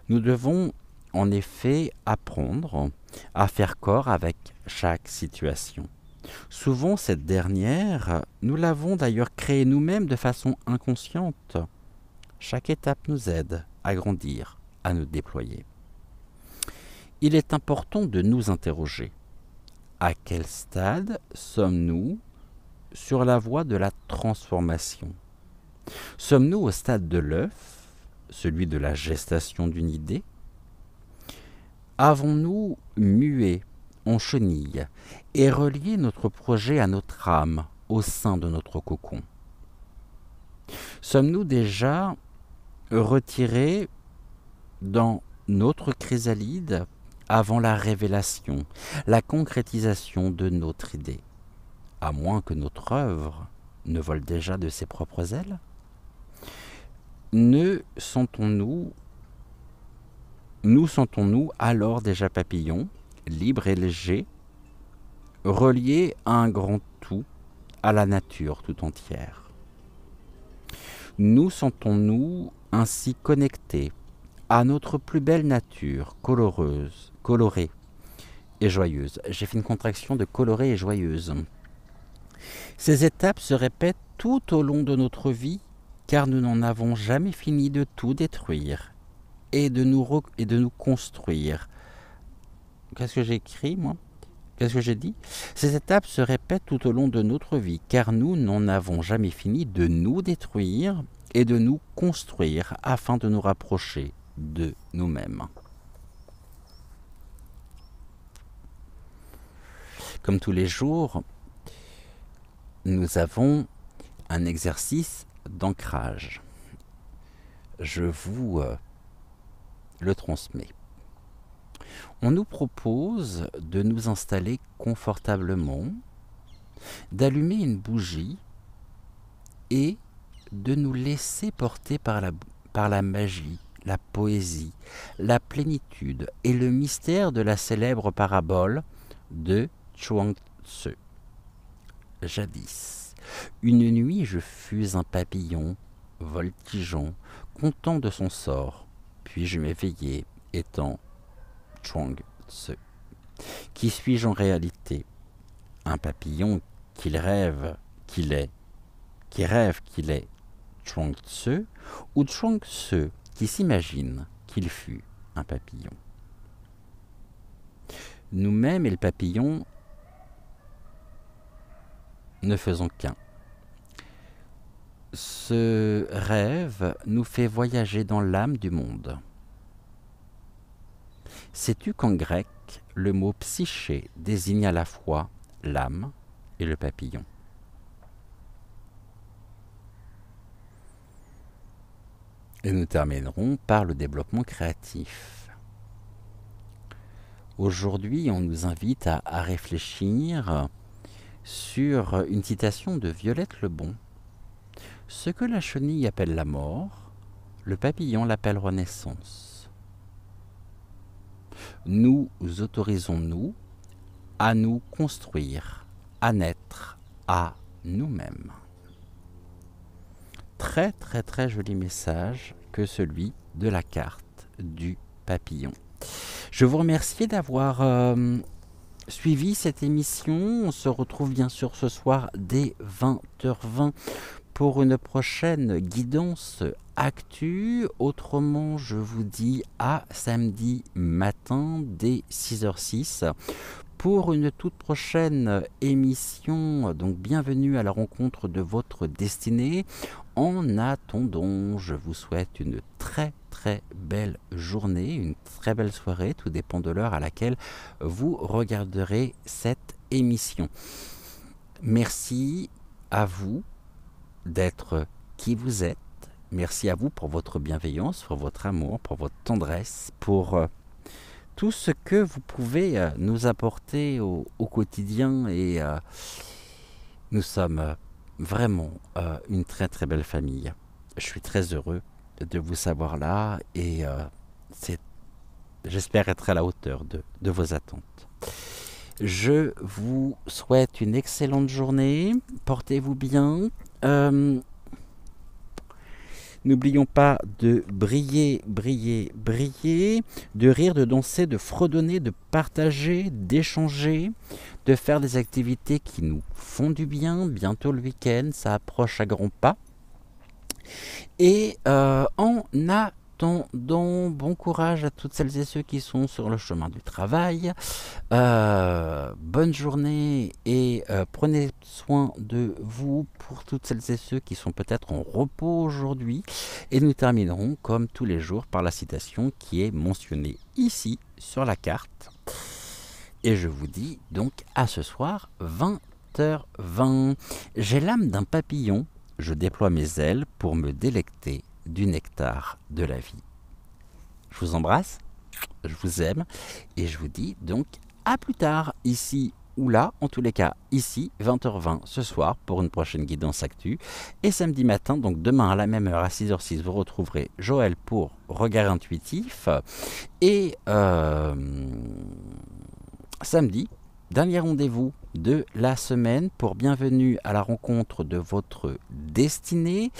Nous devons en effet apprendre à faire corps avec chaque situation. Souvent, cette dernière, nous l'avons d'ailleurs créée nous-mêmes de façon inconsciente. Chaque étape nous aide à grandir, à nous déployer. Il est important de nous interroger. À quel stade sommes-nous sur la voie de la transformation? Sommes-nous au stade de l'œuf, celui de la gestation d'une idée? Avons-nous mué en chenille et relié notre projet à notre âme au sein de notre cocon? Sommes-nous déjà retirés dans notre chrysalide avant la révélation, la concrétisation de notre idée, à moins que notre œuvre ne vole déjà de ses propres ailes? Nous sentons-nous alors déjà papillons, libres et légers, reliés à un grand tout, à la nature tout entière? Nous sentons-nous ainsi connectés à notre plus belle nature, colorée et joyeuse? J'ai fait une contraction de colorée et joyeuse. Ces étapes se répètent tout au long de notre vie, car nous n'en avons jamais fini de tout détruire et de nous construire. Qu'est-ce que j'ai écrit, moi? Qu'est-ce que j'ai dit? Ces étapes se répètent tout au long de notre vie, car nous n'en avons jamais fini de nous détruire et de nous construire afin de nous rapprocher de nous-mêmes. Comme tous les jours, nous avons un exercice d'ancrage. Je vous le transmets. On nous propose de nous installer confortablement, d'allumer une bougie et de nous laisser porter par la magie, la poésie, la plénitude et le mystère de la célèbre parabole de Chuang Tzu. Jadis, une nuit je fus un papillon, voltigeant, content de son sort, puis je m'éveillai, étant Chuang Tzu. Qui suis-je en réalité? Un papillon qu'il rêve qu'il est, Chuang Tzu, ou Chuang Tzu qui s'imagine qu'il fut un papillon? Nous-mêmes et le papillon ne faisons qu'un. Ce rêve nous fait voyager dans l'âme du monde. Sais-tu qu'en grec, le mot psyché désigne à la fois l'âme et le papillon? Et nous terminerons par le développement créatif. Aujourd'hui, on nous invite à réfléchir sur une citation de Violette Lebon. Ce que la chenille appelle la mort, le papillon l'appelle renaissance. Nous autorisons-nous à nous construire, à naître, à nous-mêmes. Très très très joli message que celui de la carte du papillon. Je vous remercie d'avoir suivi cette émission. On se retrouve bien sûr ce soir dès 20h20 pour une prochaine guidance actu. Autrement, je vous dis à samedi matin dès 6h06 pour une toute prochaine émission. Donc bienvenue à la rencontre de votre destinée. En attendant, je vous souhaite une très très belle journée, une très belle soirée, tout dépend de l'heure à laquelle vous regarderez cette émission. Merci à vous d'être qui vous êtes. Merci à vous pour votre bienveillance, pour votre amour, pour votre tendresse, pour tout ce que vous pouvez nous apporter au quotidien. Et nous sommes vraiment une très très belle famille. Je suis très heureux de vous savoir là et j'espère être à la hauteur de vos attentes. Je vous souhaite une excellente journée. Portez-vous bien. N'oublions pas de briller, briller, briller, de rire, de danser, de fredonner, de partager, d'échanger, de faire des activités qui nous font du bien. Bientôt le week-end, ça approche à grands pas. Et en attendant, bon courage à toutes celles et ceux qui sont sur le chemin du travail. Bonne journée et prenez soin de vous pour toutes celles et ceux qui sont peut-être en repos aujourd'hui. Et nous terminerons comme tous les jours par la citation qui est mentionnée ici sur la carte. Et je vous dis donc à ce soir 20h20. J'ai l'âme d'un papillon, je déploie mes ailes pour me délecter du nectar de la vie. Je vous embrasse, je vous aime et je vous dis donc à plus tard, ici ou là, en tous les cas ici, 20h20 ce soir pour une prochaine guidance actu. Et samedi matin, donc demain à la même heure à 6h06, vous retrouverez Joël pour Regard Intuitif. Et samedi, dernier rendez-vous de la semaine pour bienvenue à la rencontre de votre destinée.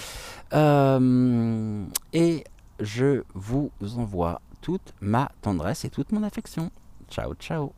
Et je vous envoie toute ma tendresse et toute mon affection. Ciao, ciao.